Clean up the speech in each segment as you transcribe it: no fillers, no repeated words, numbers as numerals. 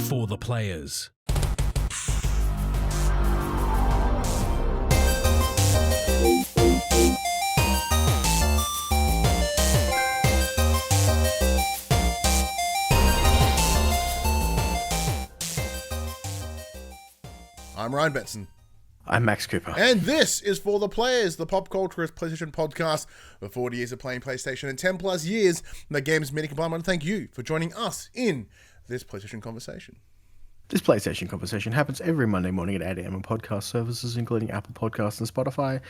For the players. I'm Ryan Betson. I'm Max Cooper. And this is For the Players, the PopCulturists PlayStation Podcast. For 40 years of playing PlayStation and 10 plus years in the game's mini compartment. I want to thank you for joining us in this PlayStation conversation. This PlayStation conversation happens every Monday morning at 8 a.m. on podcast services, including Apple Podcasts and Spotify,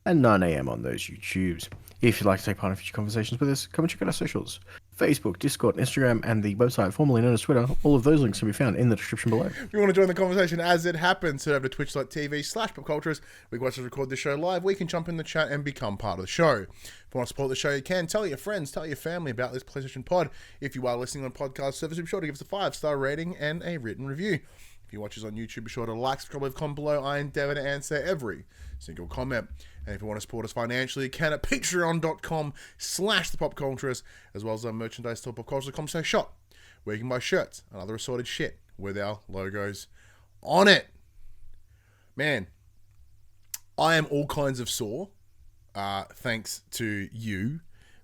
and 9 a.m. on those YouTubes. If you'd like to take part in future conversations with us, come and check out our socials. Facebook, Discord, Instagram, and the website formerly known as Twitter. All of those links can be found in the description below. If you want to join the conversation as it happens, head over to twitch.tv/popculturists. We can watch us record the show live. We can jump in the chat and become part of the show. If you want to support the show, you can. Tell your friends, tell your family about this PlayStation pod. If you are listening on podcast service, be sure to give us a 5-star rating and a written review. If you watch us on YouTube, be sure to like, subscribe, leave a comment below. I endeavor to answer every single comment. And if you want to support us financially, you can at patreon.com/thepopculturists, as well as our merchandise store, popculturists.com shop, where you can buy shirts and other assorted shit with our logos on it. Man, I am all kinds of sore, thanks to you,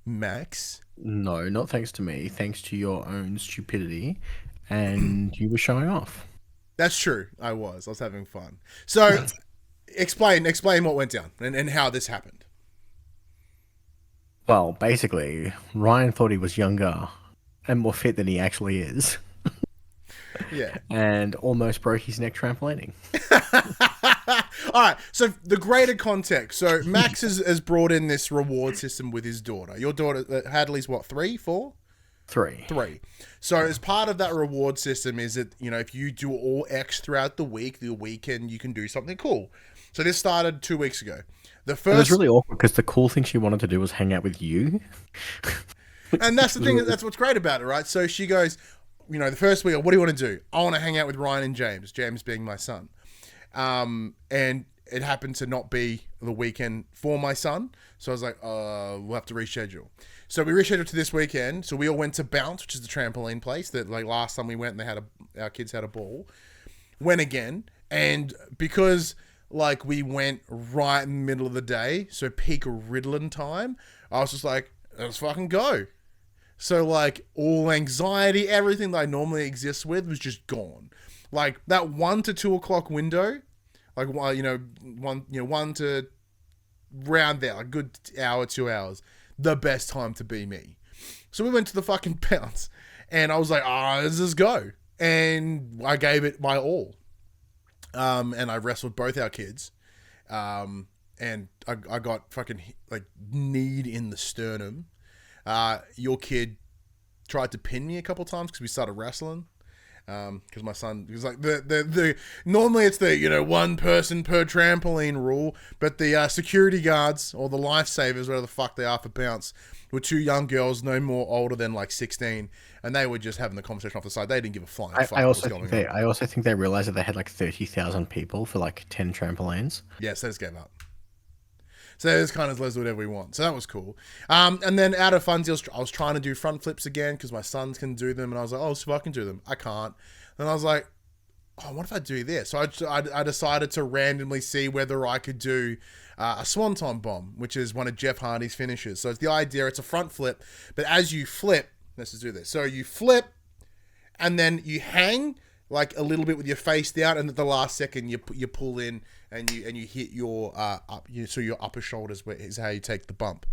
Max. No, not thanks to me. Thanks to your own stupidity, and you were showing off. That's true. I was having fun. So, explain what went down and how this happened. Well, basically, Ryan thought he was younger and more fit than he actually is. Yeah. And almost broke his neck trampolining. All right. So the greater context. So Max has brought in this reward system with his daughter. Your daughter, Hadley's what, 3, 4? 3. So as part of that reward system is that, you know, if you do all X throughout the weekend, you can do something cool. So this started 2 weeks ago. It was really awkward because the cool thing she wanted to do was hang out with you. And that's the thing, that's what's great about it, right? So she goes, you know, the first week, what do you want to do? I want to hang out with Ryan and James being my son. And it happened to not be the weekend for my son. So I was like, we'll have to reschedule. So we rescheduled to this weekend. So we all went to Bounce, which is the trampoline place that like last time we went and our kids had a ball. Went again. And because like we went right in the middle of the day, so peak Ritalin time, I was just like, let's fucking go. So like all anxiety, everything that I normally exist with was just gone. Like that 1 to 2 o'clock window, like, you know, one to round there, a good hour, 2 hours, the best time to be me. So we went to the fucking Bounce and I was like, let's just go. And I gave it my all. And I wrestled both our kids. And I got fucking like kneed in the sternum. Your kid tried to pin me a couple times because we started wrestling. Because my son, it was like the normally it's the, you know, one person per trampoline rule, but the security guards or the lifesavers, whatever the fuck they are for Bounce, were 2 young girls, no more older than like 16, and they were just having the conversation off the side. They didn't give a flying fuck what was going on. I also think they realized that they had like 30,000 people for like 10 trampolines. Yes, they just gave up. So it's kind of let's do whatever we want. So that was cool. And then out of funsies, I was trying to do front flips again because my sons can do them. And I was like, so I can do them. I can't. And I was like, what if I do this? So I decided to randomly see whether I could do a Swanton Bomb, which is one of Jeff Hardy's finishes. So it's the idea, it's a front flip. But as you flip, let's just do this. So you flip and then you hang like a little bit with your face down, and at the last second you pull in and you hit your so your upper shoulders is how you take the bump.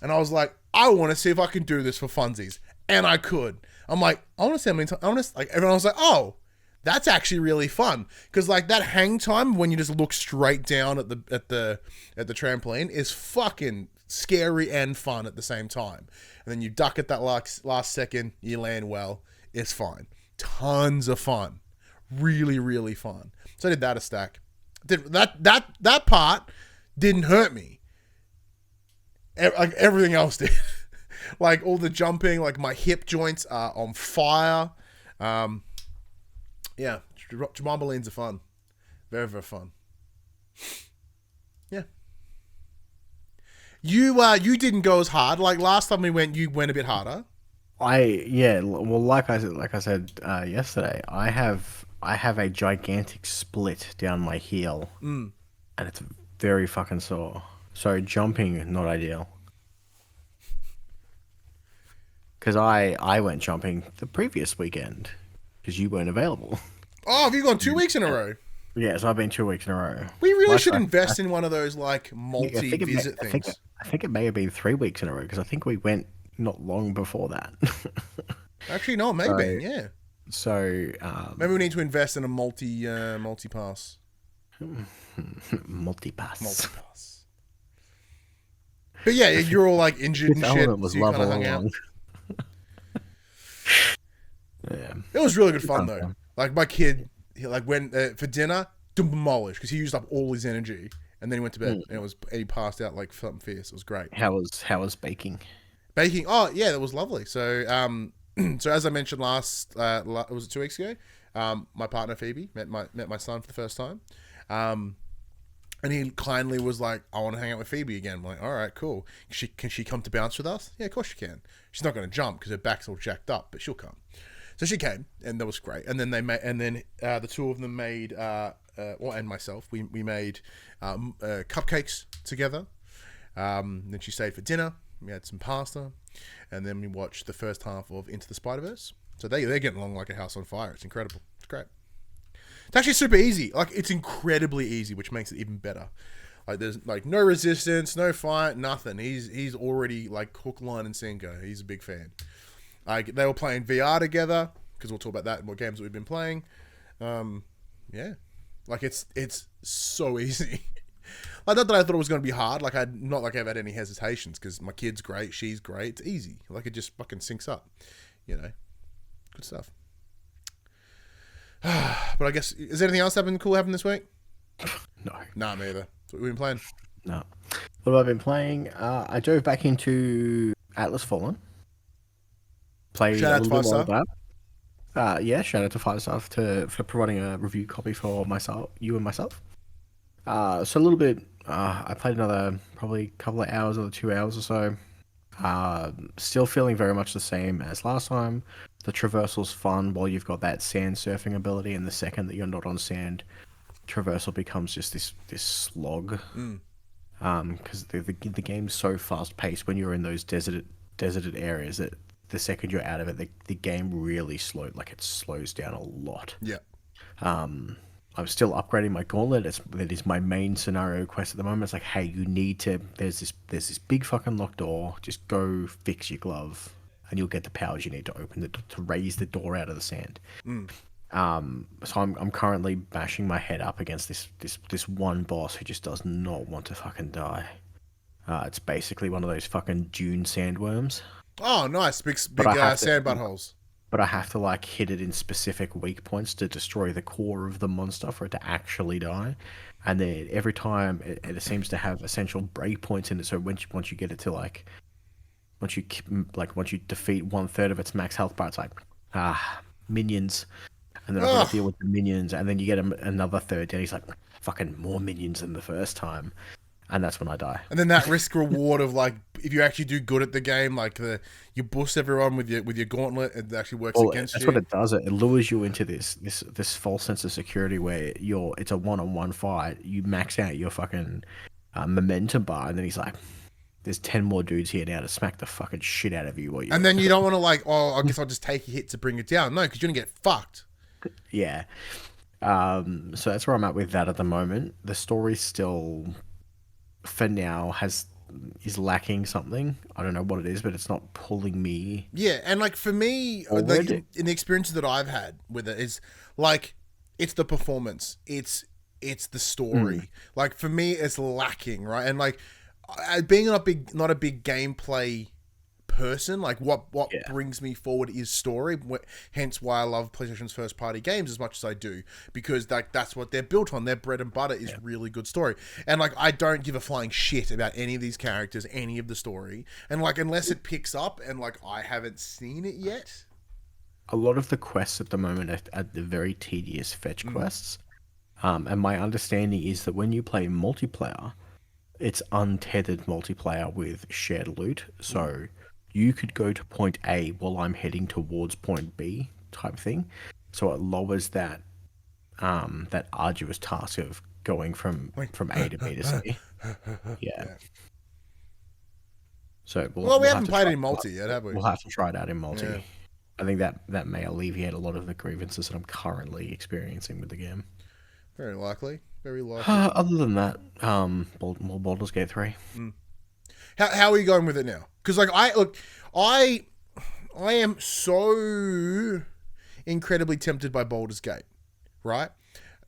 And I was like, I want to see if I can do this for funsies, and I could. I'm like, I want to see how many times. Like everyone was like, oh, that's actually really fun because like that hang time when you just look straight down at the trampoline is fucking scary and fun at the same time. And then you duck at that last second, you land well, it's fine. Tons of fun. Really, really fun. So I did that a stack. That part didn't hurt me. Like everything else did. Like all the jumping, like my hip joints are on fire. Yeah, trampolines are fun. Very, very fun. Yeah. You didn't go as hard. Like last time we went, you went a bit harder. Well, like I said yesterday, I have a gigantic split down my heel, and it's very fucking sore. So jumping not ideal. Because I went jumping the previous weekend because you weren't available. Oh, have you gone 2 weeks in a row? Yes, I've been 2 weeks in a row. We really should invest in one of those like multi-visit things. I think it may have been 3 weeks in a row because I think we went not long before that. Actually, no, maybe, yeah. So maybe we need to invest in a multi-pass. Multi-pass. But yeah, you're all like injured and shit. Was so you kind of hung out. Yeah, it was really good fun though. Like my kid, he like went for dinner, demolished because he used up all his energy, and then he went to bed and he passed out like something fierce. It was great. How was baking? Baking, oh yeah, that was lovely. So so as I mentioned last, was it 2 weeks ago? My partner Phoebe met my son for the first time. And he kindly was like, I want to hang out with Phoebe again. I'm like, all right, cool. Can she come to bounce with us? Yeah, of course she can. She's not going to jump because her back's all jacked up, but she'll come. So she came, and that was great. And then the two of them made, and myself, we made cupcakes together. Then she stayed for dinner. We had some pasta, and then we watched the first half of Into the Spider-Verse. So they're getting along like a house on fire. It's incredible. It's great. It's actually super easy. Like, it's incredibly easy, which makes it even better. Like, there's like no resistance, no fight, nothing. He's already like hook, line, and sinker. He's a big fan. Like, they were playing VR together because we'll talk about that and what games that we've been playing. Yeah, like it's so easy. Like, not that I thought it was going to be hard. Like, not like I've had any hesitations because my kid's great, she's great. It's easy. Like, it just fucking syncs up. You know, good stuff. But I guess, is there anything else cool happened this week? No. Nah, me either. That's what we've been playing. No. What have I been playing? I dove back into Atlas Fallen. Played shout out to 5-Star. Yeah, shout out to 5-Star for providing a review copy for you and myself. So a little bit, I played another probably couple of hours or 2 hours or so. Still feeling very much the same as last time. The traversal's fun while you've got that sand surfing ability, and the second that you're not on sand, traversal becomes just this slog. Because the game's so fast paced when you're in those deserted areas that the second you're out of it, the game really slows down a lot. Yeah. I'm still upgrading my gauntlet. That is my main scenario quest at the moment. It's like, hey, you need to. There's this big fucking locked door. Just go fix your glove, and you'll get the powers you need to open it to raise the door out of the sand. So I'm currently bashing my head up against this one boss who just does not want to fucking die. It's basically one of those fucking dune sandworms. Oh, nice. Big sand buttholes. But I have to like hit it in specific weak points to destroy the core of the monster for it to actually die. And then every time it seems to have essential breakpoints in it. So once you get it to once you defeat 1/3 of its max health bar, it's like minions. And then I've got to deal with the minions, and then you get another third, and he's like, fucking more minions than the first time. And that's when I die. And then that risk reward of like, if you actually do good at the game, like you boost everyone with your gauntlet, it actually works against you. That's what it does. It lures you into this false sense of security where it's a one-on-one fight. You max out your fucking momentum bar, and then he's like, there's 10 more dudes here now to smack the fucking shit out of you. And then you don't want to like, I guess I'll just take a hit to bring it down. No, because you're going to get fucked. Yeah. So that's where I'm at with that at the moment. The story still, for now, is lacking something. I don't know what it is, but it's not pulling me. Yeah, and like for me, like, in the experiences that I've had with it is like, it's the performance. It's the story. Like for me, it's lacking, right? And like, being not a big gameplay person, like what brings me forward is story, hence why I love PlayStation's first party games as much as I do, because like that's what they're built on. Their bread and butter is really good story, and like I don't give a flying shit about any of these characters, any of the story, and like unless it picks up, and like I haven't seen it yet. A lot of the quests at the moment are the very tedious fetch quests, and my understanding is that when you play multiplayer, it's untethered multiplayer with shared loot, so you could go to point A while I'm heading towards point B type thing. So it lowers that that arduous task of going from A to B to C. Yeah. Yeah. So Well, we we'll haven't have to played try, it in multi yet, have we? we'll have to try it out in multi. Yeah. I think that may alleviate a lot of the grievances that I'm currently experiencing with the game. Very likely. Very likely. Other than that, more Baldur's Gate 3. How are you going with it now? Because like I am so incredibly tempted by Baldur's Gate, right?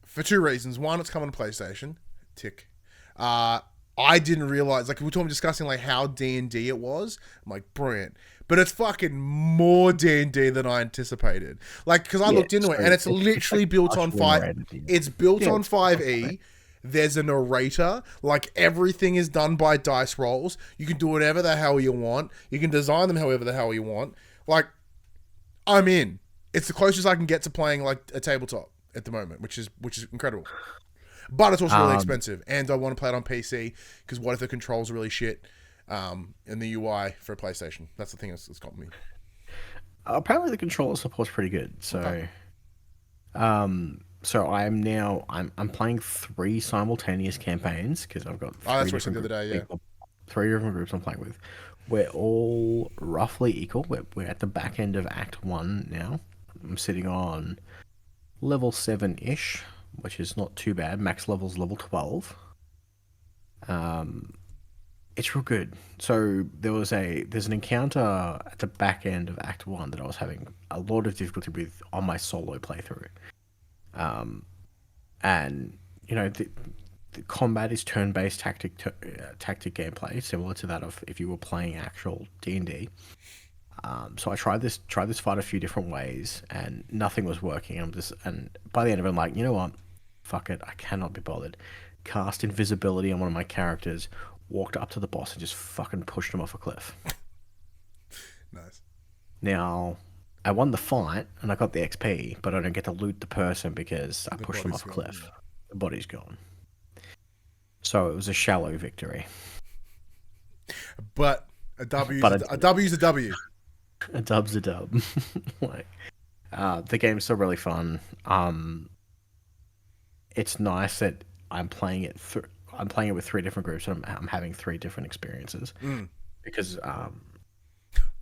For two reasons. One, it's coming to PlayStation. Tick. I didn't realize, like, we were discussing like how D&D it was. I'm like, brilliant. But it's fucking more D&D than I anticipated. Like, because I looked into it, and it's literally built on 5. It's built on 5e. There's a narrator. Like, everything is done by dice rolls. You can do whatever the hell you want. You can design them however the hell you want. Like, I'm in. It's the closest I can get to playing like a tabletop at the moment, which is incredible. But it's also really expensive, and I want to play it on PC because what if the controls are really shit, and the UI for a PlayStation? That's the thing that's got me. Apparently, the controller support's pretty good. So, Okay. so I'm playing 3 simultaneous campaigns because I've got 3 that's what I said different the other day. Yeah. people, 3 different groups I'm playing with. We're all roughly equal. We're at the back end of Act 1 now. I'm sitting on level 7-ish, which is not too bad. Max level's level 12. It's real good. So there's an encounter at the back end of Act 1 that I was having a lot of difficulty with on my solo playthrough. And you know the combat is turn-based tactic gameplay, similar to that of if you were playing actual D&D. So I tried this fight a few different ways, and nothing was working. And by the end of it, I'm like, you know what? Fuck it, I cannot be bothered. Cast invisibility on one of my characters, walked up to the boss, and just fucking pushed him off a cliff. Nice. Now, I won the fight, and I got the XP, but I don't get to loot the person because I pushed them off a cliff. Yeah. The body's gone. So it was a shallow victory. But a W's a W. A dub's a dub. Like, the game's still really fun. It's nice that I'm playing it with 3 different groups, and I'm having 3 different experiences. Because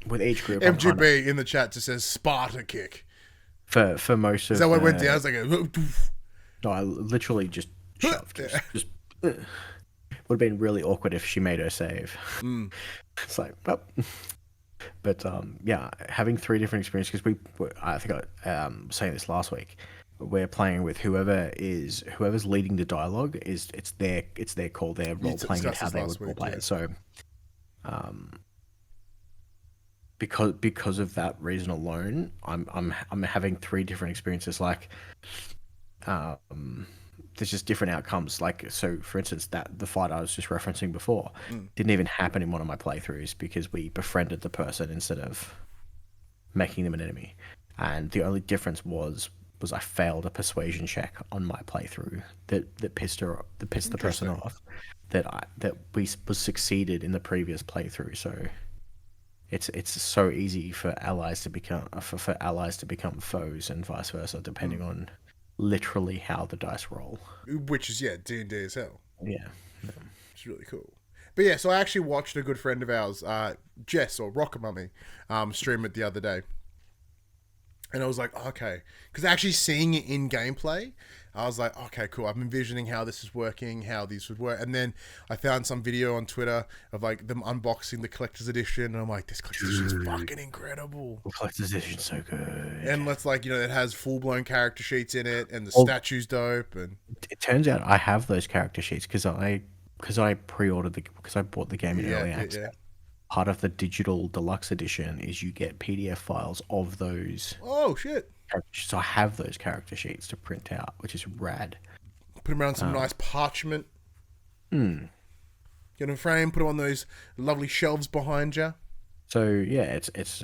with each group, MGB in the chat just says Sparta kick. For most of Is that what went down? It's like no, I literally just shoved. Just would have been really awkward if she made her save. It's like, well. But yeah, having 3 different experiences, because I think I was saying this last week. We're playing with whoever's leading the dialogue it's their call. They're role playing it how they would role play it. So, because of that reason alone, I'm having 3 different experiences. Like, there's just different outcomes. Like, so for instance, that the fight I was just referencing before didn't even happen in one of my playthroughs because we befriended the person instead of making them an enemy, and the only difference was I failed a persuasion check on my playthrough that pissed the person off. That we was succeeded in the previous playthrough. So it's so easy for allies to become foes and vice versa, depending on literally how the dice roll. Which is D&D as hell. Yeah. It's really cool. But yeah, so I actually watched a good friend of ours, Jess or Rocket Mummy, stream it the other day. And I was like, okay. Because actually seeing it in gameplay, I was like, okay, cool. I'm envisioning how this is working, how these would work. And then I found some video on Twitter of like them unboxing the collector's edition. And I'm like, this collector's edition is fucking incredible. The collector's edition's so good. And it's like, it has full-blown character sheets in it. And the statue's dope. And it turns out I have those character sheets because I pre-ordered because I bought the game in early access. Yeah. Part of the digital deluxe edition is you get PDF files of those. Oh shit! So I have those character sheets to print out, which is rad. Put them around some nice parchment. Get them framed. Put them on those lovely shelves behind you. So yeah, it's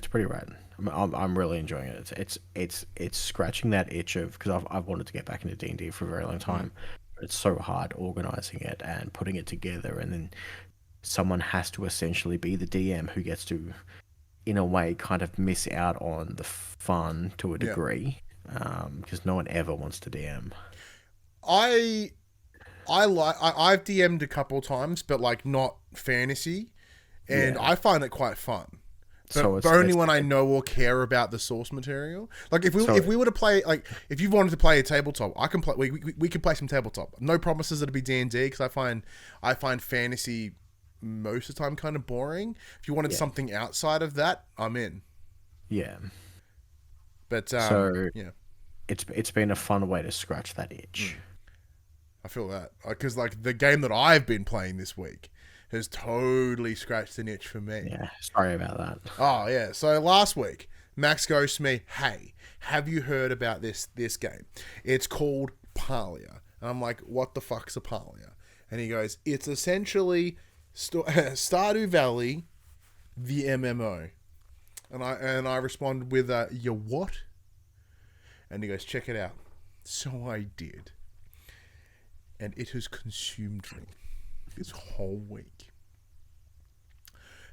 pretty rad. I'm really enjoying it. It's scratching that itch of because I've wanted to get back into D&D for a very long time. But it's so hard organizing it and putting it together and then someone has to essentially be the DM who gets to, in a way, kind of miss out on the fun to a degree, because no one ever wants to DM. I've DM'd a couple times, but like not fantasy, and I find it quite fun. But only when I know or care about the source material. Like if we were to play, like if you wanted to play a tabletop, I can play. We can play some tabletop. No promises it'll be D&D, because I find fantasy most of the time kind of boring. If you wanted something outside of that, I'm in. Yeah. But it's been a fun way to scratch that itch. I feel that, because like the game that I've been playing this week has totally scratched an itch for me. Yeah, sorry about that. Oh yeah. So last week, Max goes to me, "Hey, have you heard about this game? It's called Palia." And I'm like, "What the fuck's a Palia?" And he goes, "It's essentially Stardew Valley, the MMO." And I responded with, "You what?" And he goes, "Check it out." So I did. And it has consumed me this whole week.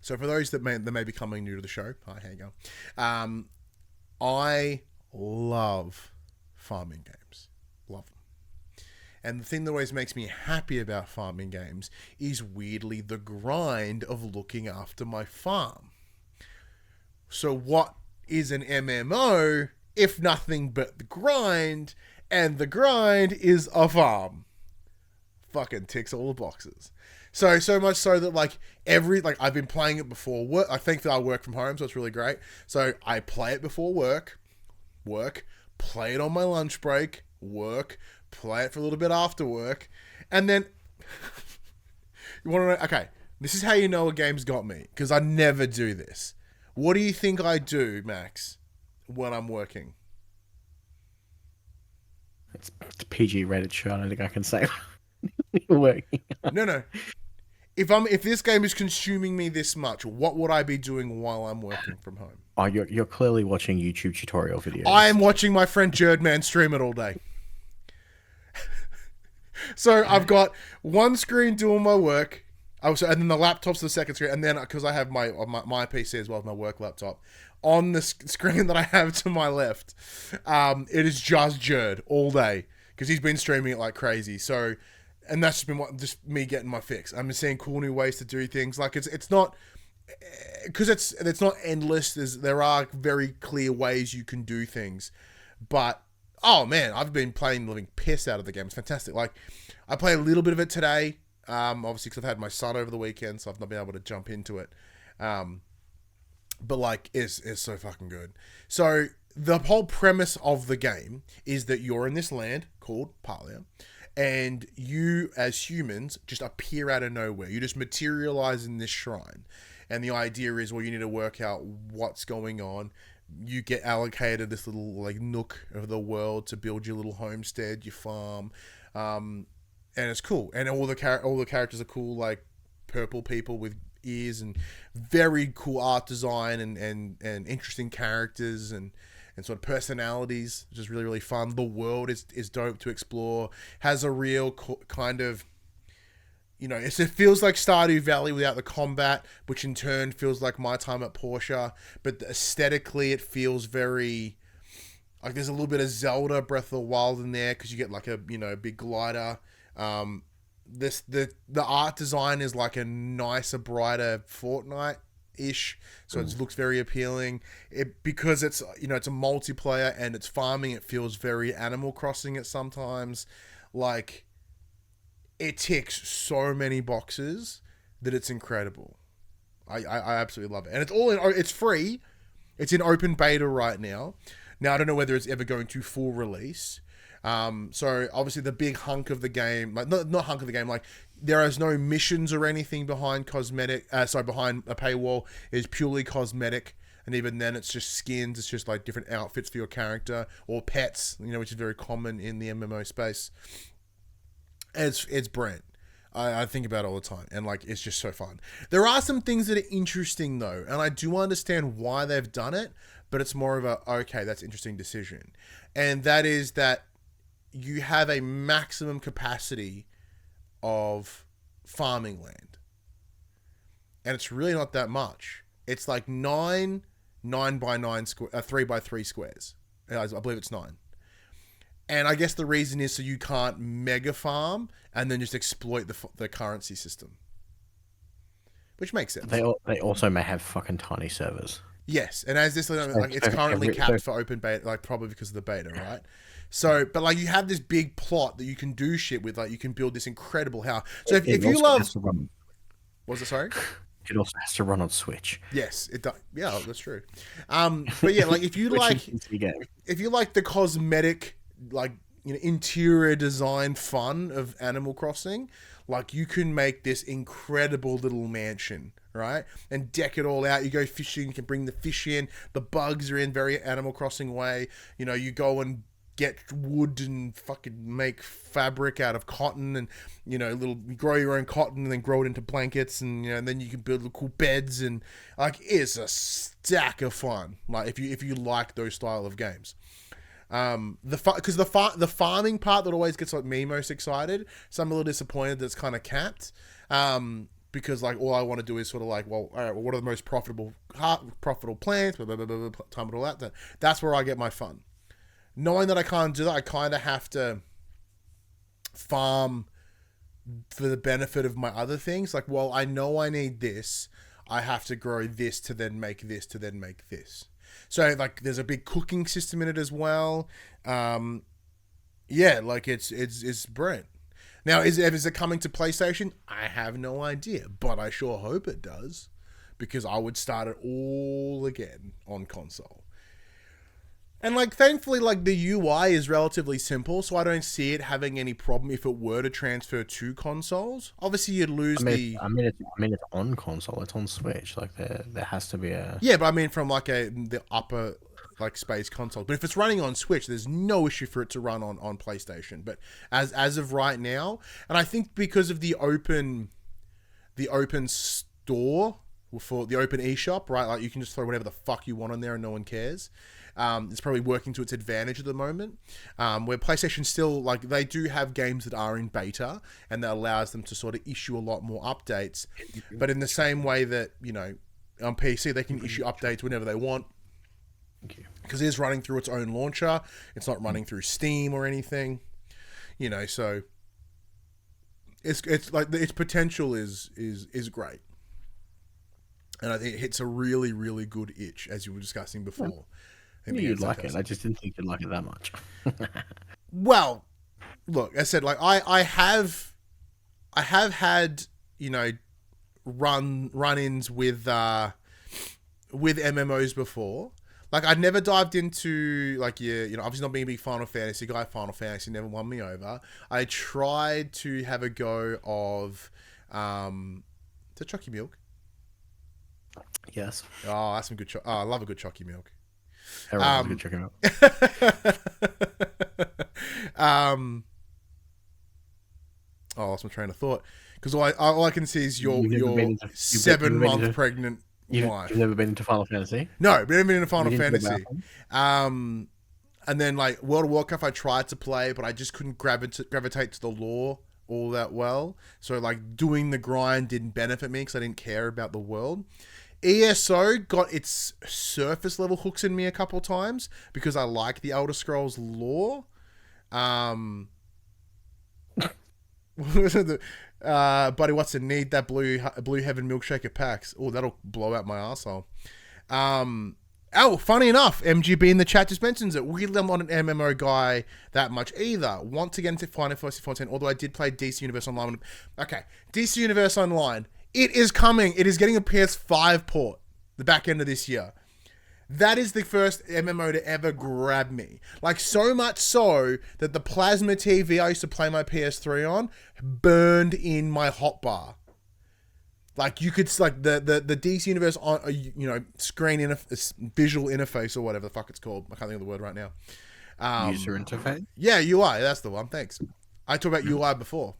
So for those that may be coming new to the show, hi, how you going? I love farming games. Love them. And the thing that always makes me happy about farming games is weirdly the grind of looking after my farm. So what is an MMO if nothing but the grind? And the grind is a farm. Fucking ticks all the boxes. So much so that like I've been playing it before work. I think that I work from home, so it's really great. So I play it before work, play it on my lunch break, play it for a little bit after work, and then you want to know? Okay, this is how you know a game's got me, because I never do this. What do you think I do, Max, when I'm working? It's a PG rated show. I don't think I can say. You're working. No. If this game is consuming me this much, what would I be doing while I'm working from home? Oh, you're clearly watching YouTube tutorial videos. I am watching my friend Jerdman stream it all day. So I've got one screen doing my work, and then the laptop's the second screen, and then because I have my PC as well, my work laptop, on the screen that I have to my left, it is just Jerd all day, because he's been streaming it like crazy. So. And that's just me getting my fix. I'm seeing cool new ways to do things. Like it's not, because it's not endless. There are very clear ways you can do things, but oh man, I've been playing the living piss out of the game. It's fantastic. Like I played a little bit of it today, obviously because I've had my son over the weekend, so I've not been able to jump into it. But like it's so fucking good. So the whole premise of the game is that you're in this land called Palia. And you, as humans, just appear out of nowhere. You just materialize in this shrine. And the idea is, well, you need to work out what's going on. You get allocated this little like nook of the world to build your little homestead, your farm, and it's cool. And all the characters are cool, like purple people with ears, and very cool art design, and interesting characters, and sort of personalities, which is really, really fun. The world is dope to explore. Has a real kind of, it feels like Stardew Valley without the combat, which in turn feels like my time at Porsche. But aesthetically, it feels very, like there's a little bit of Zelda Breath of the Wild in there, because you get like a, big glider. The art design is like a nicer, brighter Fortnite-ish, so it looks very appealing. Because it's it's a multiplayer and it's farming, it feels very Animal Crossing at sometimes. Like it ticks so many boxes that it's incredible. I absolutely love it, and it's free. It's in open beta right now. Now I don't know whether it's ever going to full release. So obviously the big hunk of the game, like not hunk of the game, like there is no missions or anything behind behind a paywall. It's purely cosmetic, and even then it's just skins. It's just like different outfits for your character or pets, which is very common in the MMO space. It's brilliant. I think about it all the time, and like it's just so fun. There are some things that are interesting though, and I do understand why they've done it, but it's more of a okay, that's an interesting decision, and that is that you have a maximum capacity of farming land. and it's really not that much. It's like 9 by 9 square, 3 by 3 squares. I believe it's 9. And I guess the reason is so you can't mega farm and then just exploit the currency system, which makes sense. They also may have fucking tiny servers. Yes, and as this like it's currently capped for open beta, like probably because of the beta, right? So, but like you have this big plot that you can do shit with, like you can build this incredible house. So if you love, what was it? Sorry. It also has to run on Switch. Yes, it does. Yeah, that's true. But yeah, like if you like the cosmetic, like interior design fun of Animal Crossing, like you can make this incredible little mansion, right? And deck it all out. You go fishing, you can bring the fish in. The bugs are in very Animal Crossing way. You go and get wood and fucking make fabric out of cotton, and you grow your own cotton and then grow it into blankets, and and then you can build cool beds, and like it's a stack of fun. Like if you like those style of games, because the farming part that always gets like me most excited. So I'm a little disappointed that it's kind of capped. Because like all I want to do is sort of like, well, all right, well, what are the most profitable plants? Blah, blah, blah, blah, blah, time it all out. That's where I get my fun. Knowing that I can't do that, I kind of have to farm for the benefit of my other things. Like, well, I know I need this. I have to grow this to then make this to then make this. So, like, there's a big cooking system in it as well. Yeah, like, it's brilliant. Now, is it coming to PlayStation? I have no idea, but I sure hope it does, because I would start it all again on console. And, like, thankfully, like, the UI is relatively simple, so I don't see it having any problem if it were to transfer to consoles. Obviously, you'd lose it's on console. It's on Switch. Like, there has to be a... Yeah, but I mean from, like, the upper, like, space console. But if it's running on Switch, there's no issue for it to run on PlayStation. But as of right now, and I think because of the open store, for the open eShop, right? Like, you can just throw whatever the fuck you want on there and no one cares. It's probably working to its advantage at the moment, where PlayStation still, like, they do have games that are in beta, and that allows them to sort of issue a lot more updates. But in the same way that, on PC, they can issue updates whenever they want, because it is running through its own launcher. It's not running through Steam or anything, so it's like its potential is great. And I think it hits a really, really good itch, as you were discussing before. I knew you'd like it. I just didn't think you'd like it that much. Well, look, I said, like, I have had, run-ins with MMOs before. Like, I'd never dived into, like, obviously not being a big Final Fantasy guy. Final Fantasy never won me over. I tried to have a go of, is it Chocky Milk? Yes. Oh, that's some good. I love a good Chocky Milk. Everyone's good Chocky Milk. I lost my train of thought, because all I can see is your 7-month pregnant wife. You've never been into Final Fantasy? No, but never been into Final Fantasy. And then, like, World of Warcraft, I tried to play, but I just couldn't gravitate to the lore all that well. So, like, doing the grind didn't benefit me because I didn't care about the world. ESO got its surface level hooks in me a couple times because I like the Elder Scrolls lore. Buddy, what's it need? That blue heaven milkshake at PAX. Oh, that'll blow out my arsehole. Funny enough, MGB in the chat just mentions it. Weirdly, I'm not an MMO guy that much either. Want to get into Final Fantasy 14, although I did play DC Universe Online. Okay, DC Universe Online. It is coming. It is getting a PS5 port the back end of this year. That is the first MMO to ever grab me. Like, so much so that the plasma TV I used to play my PS3 on burned in my hotbar. Like, you could, like, the DC Universe on, screen visual interface or whatever the fuck it's called. I can't think of the word right now. User interface? Yeah, UI. That's the one. Thanks. I talked about UI before.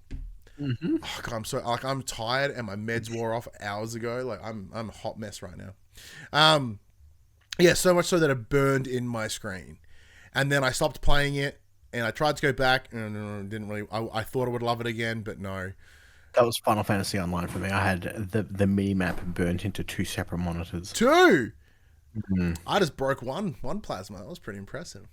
Mm-hmm. Oh, God, I'm tired and my meds wore off hours ago. Like, I'm a hot mess right now. Yeah, so much so that it burned in my screen. And then I stopped playing it and I tried to go back and didn't really. I thought I would love it again, but no. That was Final Fantasy Online for me. I had the mini map burnt into 2 separate monitors. 2? I just broke one plasma. That was pretty impressive.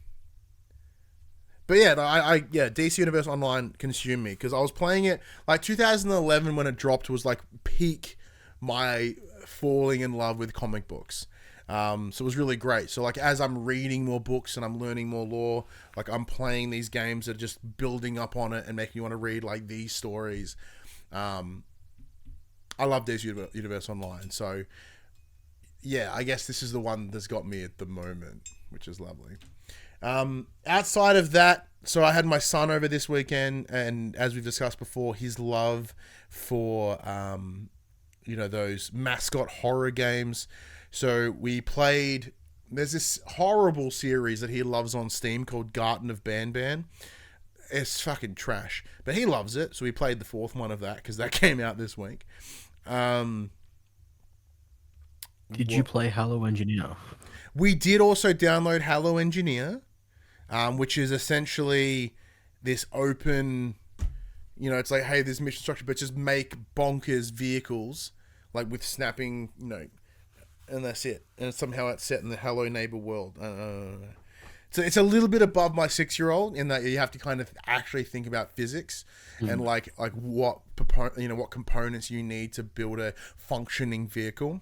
But yeah, DC Universe Online consumed me because I was playing it like 2011 when it dropped was like peak my falling in love with comic books. So it was really great. So like as I'm reading more books and I'm learning more lore, like I'm playing these games that are just building up on it and making you want to read like these stories. I love DC Universe Online. So yeah, I guess this is the one that's got me at the moment, which is lovely. Outside of that, so I had my son over this weekend, and as we've discussed before, his love for, those mascot horror games. So we played, there's this horrible series that he loves on Steam called Garden of Banban. It's fucking trash, but he loves it. So we played the 4th one of that because that came out this week. Did you play Halo Engineer? We did also download Halo Engineer, which is essentially this open, it's like, hey, there's mission structure, but just make bonkers vehicles, like with snapping, and that's it. And somehow it's set in the Hello Neighbor world. So it's a little bit above my 6-year-old in that you have to kind of actually think about physics and like what components you need to build a functioning vehicle.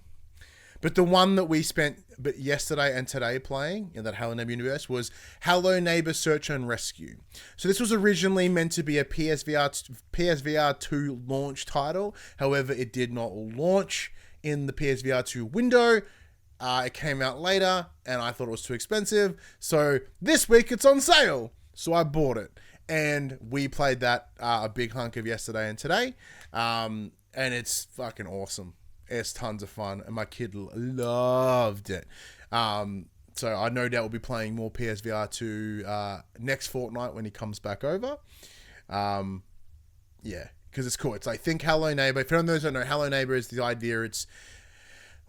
But the one that we spent yesterday and today playing in that Hello Neighbor universe was Hello Neighbor Search and Rescue. So this was originally meant to be a PSVR 2 launch title. However, it did not launch in the PSVR 2 window. It came out later, and I thought it was too expensive. So this week it's on sale. So I bought it. And we played that a big hunk of yesterday and today. And it's fucking awesome. It's tons of fun, and my kid loved it. So I no doubt will be playing more PSVR 2 next fortnight when he comes back over. Yeah, because it's cool. It's like, think Hello Neighbor. If anyone doesn't know, Hello Neighbor is the idea. It's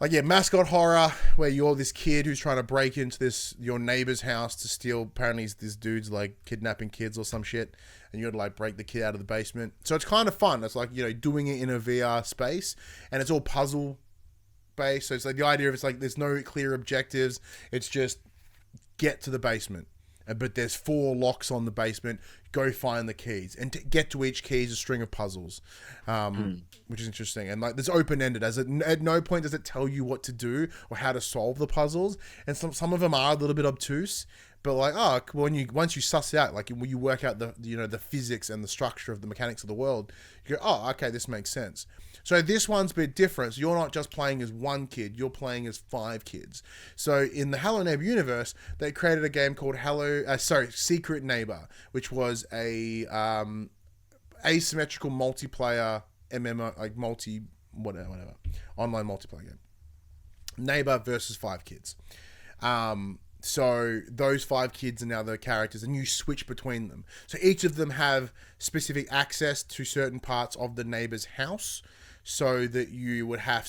like, yeah, mascot horror, where you're this kid who's trying to break into your neighbor's house to steal. Apparently, this dude's like kidnapping kids or some shit, and you got to like break the kid out of the basement. So it's kind of fun. It's like, doing it in a VR space, and it's all puzzle based. So it's like the idea of it's like there's no clear objectives. It's just get to the basement. But there's 4 locks on the basement. Go find the keys, and to get to each key is a string of puzzles, which is interesting. And like, there's open ended. At no point does it tell you what to do or how to solve the puzzles. And some of them are a little bit obtuse. But like, once you suss out, like when you work out the physics and the structure of the mechanics of the world, you go, oh, okay, this makes sense. So this one's a bit different. So you're not just playing as one kid, you're playing as 5 kids. So in the Hello Neighbor universe, they created a game called Secret Neighbor, which was a asymmetrical multiplayer MMO, like whatever, online multiplayer game. Neighbor versus 5 kids. So those 5 kids are now the characters, and you switch between them. So each of them have specific access to certain parts of the neighbor's house, so that you would have,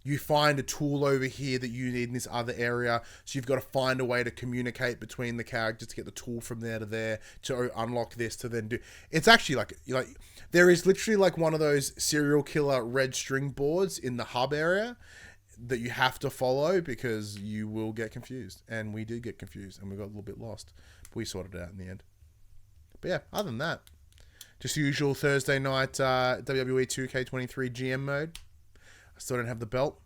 you find a tool over here that you need in this other area. So you've got to find a way to communicate between the characters to get the tool from there to there to unlock this to then do. It's actually like there is literally like one of those serial killer red string boards in the hub area that you have to follow because you will get confused. And we did get confused and we got a little bit lost. But we sorted it out in the end. But yeah, other than that, just the usual Thursday night WWE 2K23 GM mode. I still don't have the belt.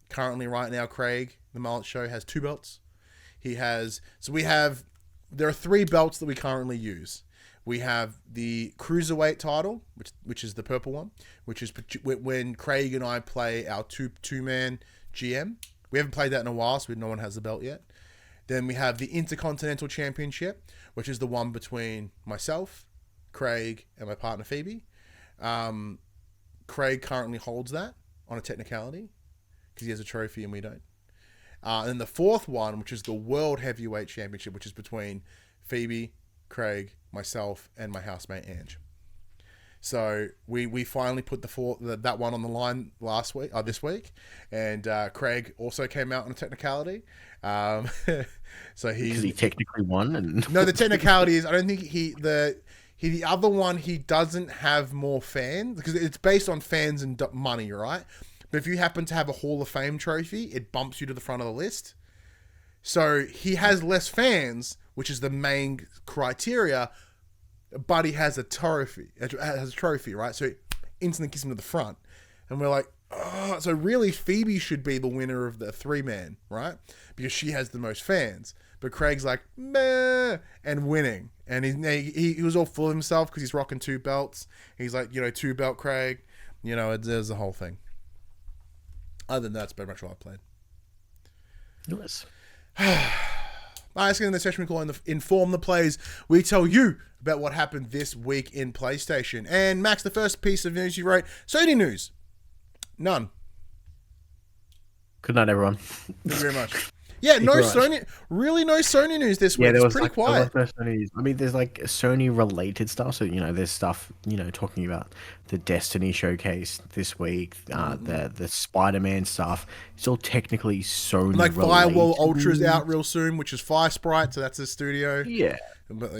Currently, right now, Craig, the Mullet Show, has 2 belts. There are 3 belts that we currently use. We have the Cruiserweight title, which is the purple one, which is when Craig and I play our two-man GM. We haven't played that in a while, so no one has the belt yet. Then we have the Intercontinental Championship, which is the one between myself, Craig, and my partner Phoebe. Craig currently holds that on a technicality because he has a trophy and we don't. And then the 4th one, which is the World Heavyweight Championship, which is between Phoebe, Craig, myself, and my housemate Ange. So we finally put that one on the line this week, and Craig also came out on a technicality. So because he technically won, and no, the technicality is I don't think The other one, he doesn't have more fans because it's based on fans and money, right? But if you happen to have a Hall of Fame trophy, it bumps you to the front of the list. So he has less fans, which is the main criteria, but he has a trophy. Right? So it instantly gets him to the front. And we're like, oh, so really Phoebe should be the winner of the 3-man, right? Because she has the most fans. But Craig's like, meh, and winning. And he was all full of himself because he's rocking 2 belts. He's like, 2-belt Craig. There's the whole thing. Other than that, it's very much what I played. Nice. Let's get in the session we call Inform the Players. We tell you about what happened this week in PlayStation. And Max, the first piece of news you wrote, Sony news. None. Good night, everyone. Thank you very much. Yeah, no Sony news this week. Yeah, there was pretty quiet. I mean, there's like Sony related stuff. So, there's stuff, talking about the Destiny showcase this week, the Spider-Man stuff. It's all technically Sony like related. Firewall Ultra's out real soon, which is Fire Sprite, so that's a studio. Yeah. But,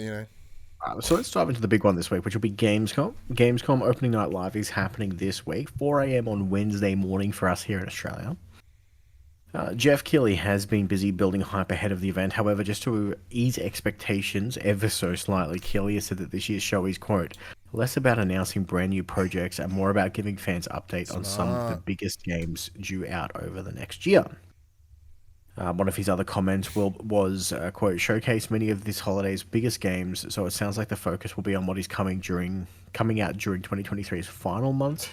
So let's dive into the big one this week, which will be Gamescom. Gamescom opening night live is happening this week, 4 a.m. on Wednesday morning for us here in Australia. Jeff Keighley has been busy building hype ahead of the event. However, just to ease expectations ever so slightly, Keighley has said that this year's show is, quote, less about announcing brand new projects and more about giving fans updates on some of the biggest games due out over the next year. One of his other comments was, quote, showcase many of this holiday's biggest games, so it sounds like the focus will be on what is coming out during 2023's final months.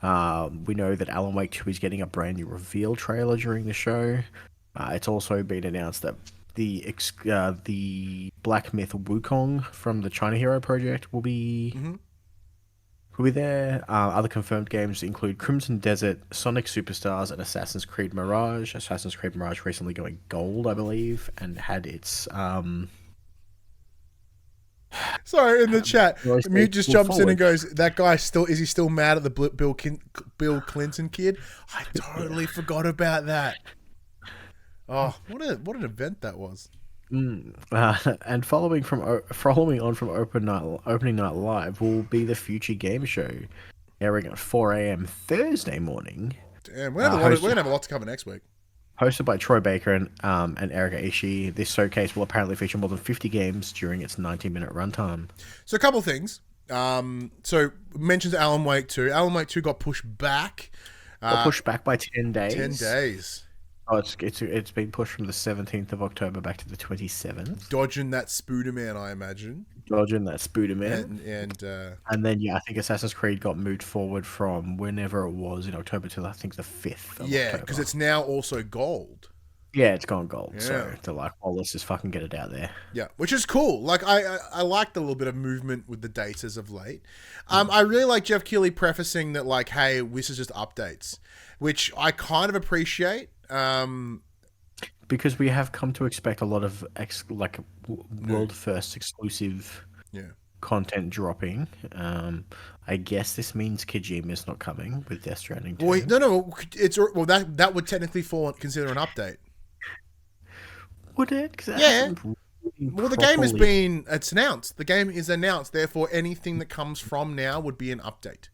We know that Alan Wake 2 is getting a brand new reveal trailer during the show. It's also been announced that the Black Myth Wukong from the China Hero project will be there. Other confirmed games include Crimson Desert, Sonic Superstars, and Assassin's Creed Mirage. Assassin's Creed Mirage recently going gold, I believe, and had its Sorry, in the chat, Mute just jumps in and goes, "That guy is he still mad at the Bill Clinton kid?" I totally forgot about that. Oh, what an event that was! And following on from opening night live will be the Future Game Show, airing at 4 a.m. Thursday morning. Damn, we're gonna have a lot to cover next week. Hosted by Troy Baker and Erica Ishii, this showcase will apparently feature more than 50 games during its 90-minute runtime. So a couple of things. So mentions Alan Wake 2. Alan Wake 2 got pushed back. Pushed back by 10 days. 10 days. Oh, it's been pushed from the 17th of October back to the 27th. Dodging that Spooderman, I imagine. Dodging that Spooderman. And then, I think Assassin's Creed got moved forward from whenever it was in October to, I think, the 5th of October. Because it's now also gold. Yeah, it's gone gold. Yeah. So they're like, well, let's just fucking get it out there. Yeah, which is cool. Like, I liked a little bit of movement with the dates as of late. I really like Jeff Keighley prefacing that, like, hey, this is just updates, which I kind of appreciate. Because we have come to expect a lot of world first exclusive content dropping. I guess this means Kojima's not coming with Death Stranding 2. Well, no, that would technically consider an update. Would it? Yeah. Well, the game it's announced. The game is announced. Therefore, anything that comes from now would be an update.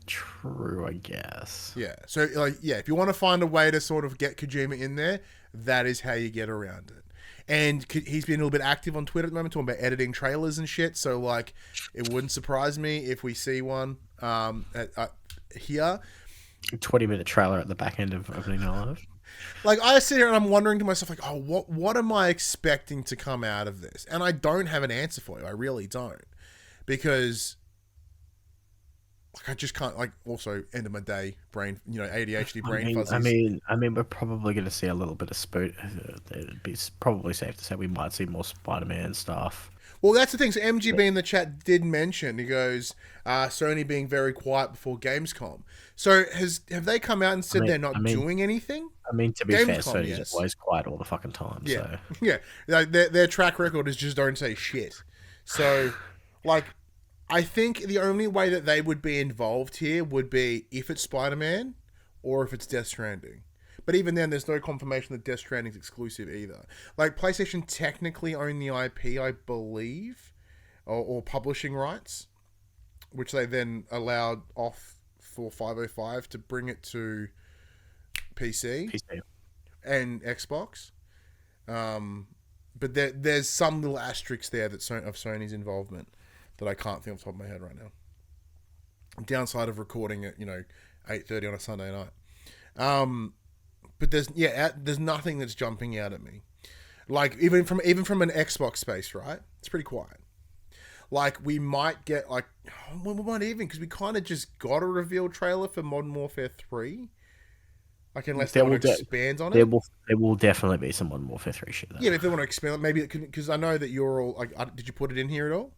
True, I guess. Yeah. So, if you want to find a way to sort of get Kojima in there, that is how you get around it. And he's been a little bit active on Twitter at the moment, talking about editing trailers and shit. So, like, it wouldn't surprise me if we see one here. 20-minute trailer at the back end of opening live. Like, I sit here and I'm wondering to myself, like, oh, what am I expecting to come out of this? And I don't have an answer for you. I really don't. Because... like, I just can't, like, also end of my day brain, ADHD brain fuzzies. I mean, we're probably going to see a little bit of it'd be probably safe to say we might see more Spider-Man stuff. Well, that's the thing. So MGB in the chat did mention, he goes, Sony being very quiet before Gamescom. So have they come out and said they're not doing anything? I mean, to be fair, Sony's always quiet all the fucking time. Yeah, so. Yeah. Like, their track record is just don't say shit. So, like... I think the only way that they would be involved here would be if it's Spider-Man or if it's Death Stranding. But even then, there's no confirmation that Death Stranding is exclusive either. Like, PlayStation technically own the IP, I believe, or publishing rights, which they then allowed off for 505 to bring it to PC. And Xbox. But there's some little asterisks there of Sony's involvement that I can't think off the top of my head right now. Downside of recording at 8:30 on a Sunday night. But there's nothing that's jumping out at me. Like even from an Xbox space, right? It's pretty quiet. Like we might get we might even, because we kind of just got a reveal trailer for Modern Warfare 3. Like unless they want to expand on it. There will definitely be some Modern Warfare 3 shit. Yeah, if they want to expand, maybe because I know that you're all like, did you put it in here at all?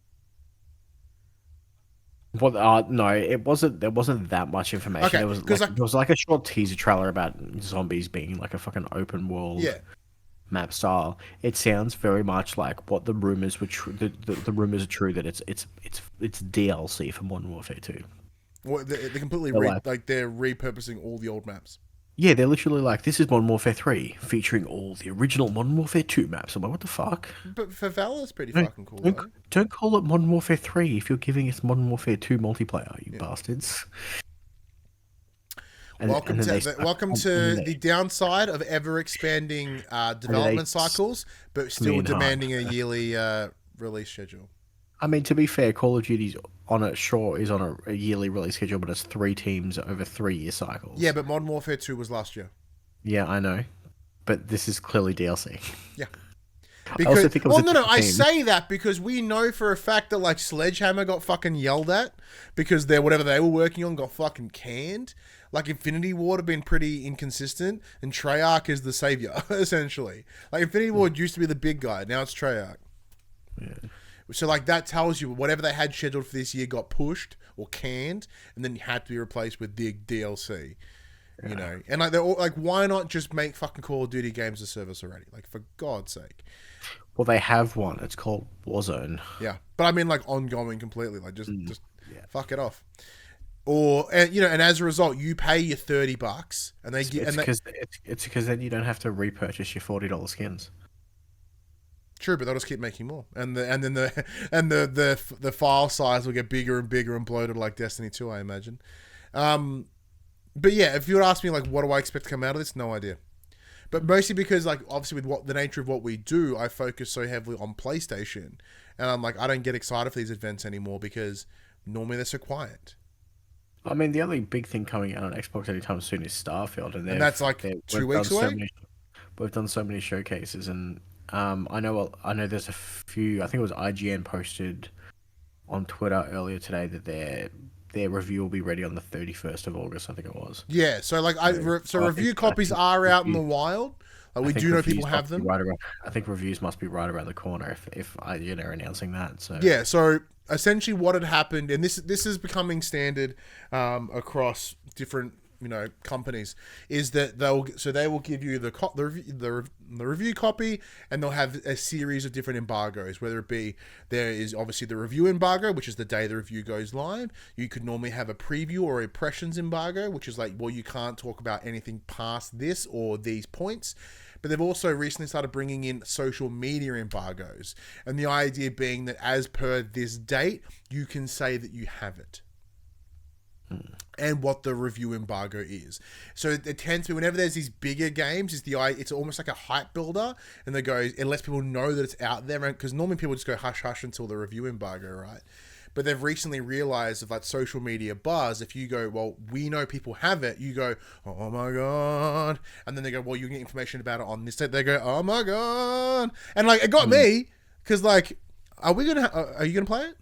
Well, no, it wasn't. There wasn't that much information. Okay, there was like a short teaser trailer about zombies being like a fucking open world map style. It sounds very much like what the rumors were true. The rumors are true that it's DLC for Modern Warfare 2. What they completely they're repurposing all the old maps. Yeah, they're literally like, this is Modern Warfare 3, featuring all the original Modern Warfare 2 maps. I'm like, what the fuck? But for Valor, it's pretty fucking cool, though. Don't call it Modern Warfare 3 if you're giving us Modern Warfare 2 multiplayer, you bastards. Welcome to the downside of ever-expanding development cycles, but still demanding a yearly release schedule. I mean, to be fair, Call of Duty's is on a yearly release schedule, but it's 3 teams over 3-year cycles. Yeah, but Modern Warfare 2 was last year. Yeah, I know. But this is clearly DLC. Yeah. Because, I say that because we know for a fact that like Sledgehammer got fucking yelled at because whatever they were working on got fucking canned. Like Infinity Ward have been pretty inconsistent, and Treyarch is the savior, essentially. Like Infinity Ward used to be the big guy, now it's Treyarch. Yeah. So like that tells you whatever they had scheduled for this year got pushed or canned, and then had to be replaced with the DLC. Yeah. You know, and like they're all, like, why not just make fucking Call of Duty games a service already? Like for God's sake. Well, they have one. It's called Warzone. Yeah, but I mean like ongoing completely. Like just fuck it off. Or and as a result, you pay your $30, and they get it's because then you don't have to repurchase your $40 skins. True, but they'll just keep making more, and the file size will get bigger and bigger and bloated like Destiny 2, I imagine. But yeah, if you would ask me like, what do I expect to come out of this? No idea. But mostly because like obviously with what the nature of what we do, I focus so heavily on PlayStation, and I'm like I don't get excited for these events anymore because normally they're so quiet. I mean, the only big thing coming out on Xbox anytime soon is Starfield, and that's like 2 weeks away. We've done so many showcases, and I know there's a few. I think it was IGN posted on Twitter earlier today that their review will be ready on the 31st of August. I think it was. Yeah, so like review copies are out in the wild. Like we do know people have them. I think reviews must be right around the corner if IGN are announcing that. So yeah, so essentially what had happened, and this is becoming standard across different companies, is that they will give you the review copy, and they'll have a series of different embargoes, whether it be there is obviously the review embargo, which is the day the review goes live. You could normally have a preview or impressions embargo, which is like, well, you can't talk about anything past this or these points. But they've also recently started bringing in social media embargoes, and the idea being that as per this date, you can say that you have it. And what the review embargo is. So it tends to be whenever there's these bigger games, it's almost like a hype builder, and it lets people know that it's out there, because normally people just go hush hush until the review embargo, right? But they've recently realized of like social media buzz, if you go, well, we know people have it, you go, oh my god, and then they go, well, you can get information about it on this day. They go, oh my god, and like it got me, because like, are you gonna play it?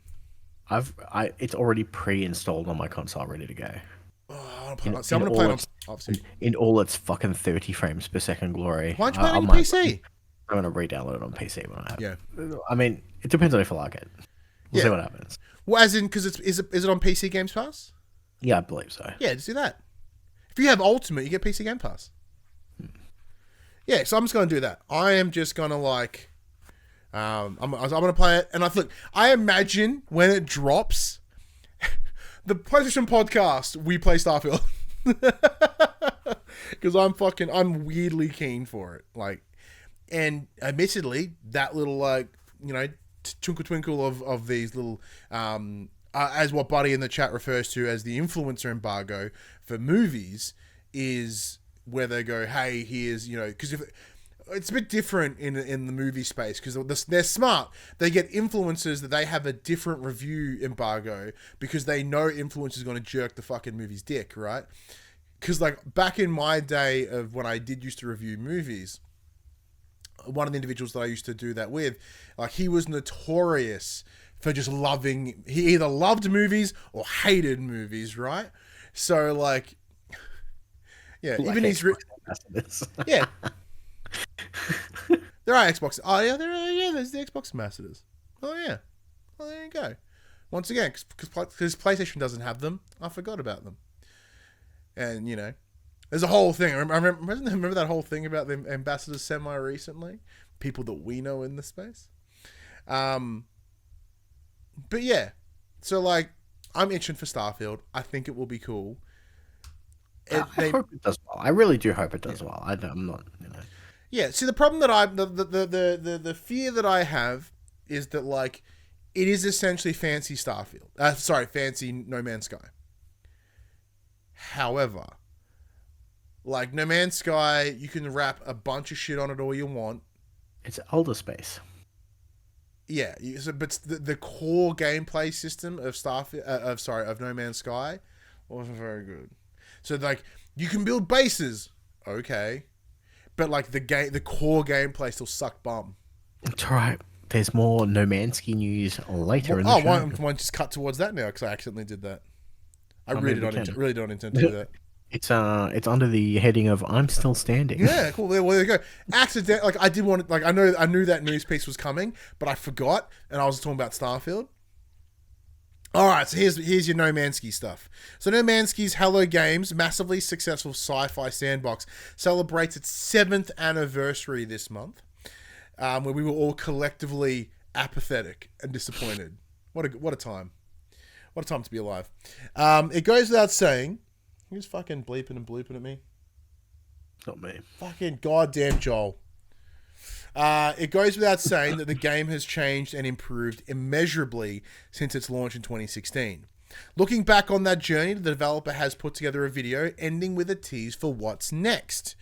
It's already pre-installed on my console, ready to go. Oh, I'm gonna play it on obviously in all its fucking 30 frames per second glory. Why don't you play it on your PC? I'm gonna re-download it on PC when I have. Yeah. I mean, it depends on if I like it. We'll see what happens. Well, as in, because is it on PC Games Pass? Yeah, I believe so. Yeah, just do that. If you have Ultimate, you get PC Game Pass. Yeah, so I'm just gonna do that. I am just gonna like. I'm gonna play it, and I imagine when it drops, the PlayStation Podcast, we play Starfield, because I'm weirdly keen for it. Like, and admittedly, that little twinkle twinkle of these little as what Buddy in the chat refers to as the influencer embargo for movies is where they go, hey, here's, because if it's a bit different in the movie space because they're smart. They get influencers that they have a different review embargo because they know influencers going to jerk the fucking movie's dick, right? Because like back in my day of when I used to review movies, one of the individuals that I used to do that with, like he was notorious for just loving. He either loved movies or hated movies, right? So like, yeah, Like even his yeah. There are Xbox. Oh yeah, there's the Xbox ambassadors. Oh yeah. Well, there you go. Once again, because PlayStation doesn't have them, I forgot about them. And there's a whole thing. I remember that whole thing about the ambassadors semi-recently. People that we know in the space. But yeah. So like, I'm itching for Starfield. I think it will be cool. I hope it does well. I really do hope it does well. I'm not, Yeah, see the problem that the fear that I have is that like it is essentially fancy Starfield. Fancy No Man's Sky. However, like No Man's Sky, you can wrap a bunch of shit on it all you want. It's older space. Yeah, but the core gameplay system of of No Man's Sky wasn't very good. So like you can build bases, okay. But like the core gameplay still sucked bum. It's alright. There's more No Man's Sky news later in the show. Why just cut towards that now? Because I accidentally did that. I really don't intend to do that. It's under the heading of I'm still standing. Yeah, cool. There you go. Accident. Like I did want. Like I knew that news piece was coming, but I forgot, and I was talking about Starfield. All right, so here's your No Man's Sky stuff. So No Man's Sky's Hello Games, massively successful sci-fi sandbox, celebrates its 7th anniversary this month, where we were all collectively apathetic and disappointed. What a time! What a time to be alive. It goes without saying. Who's fucking bleeping and blooping at me? Not me. Fucking goddamn Joel. It goes without saying that the game has changed and improved immeasurably since its launch in 2016. Looking back on that journey, the developer has put together a video ending with a tease for what's next.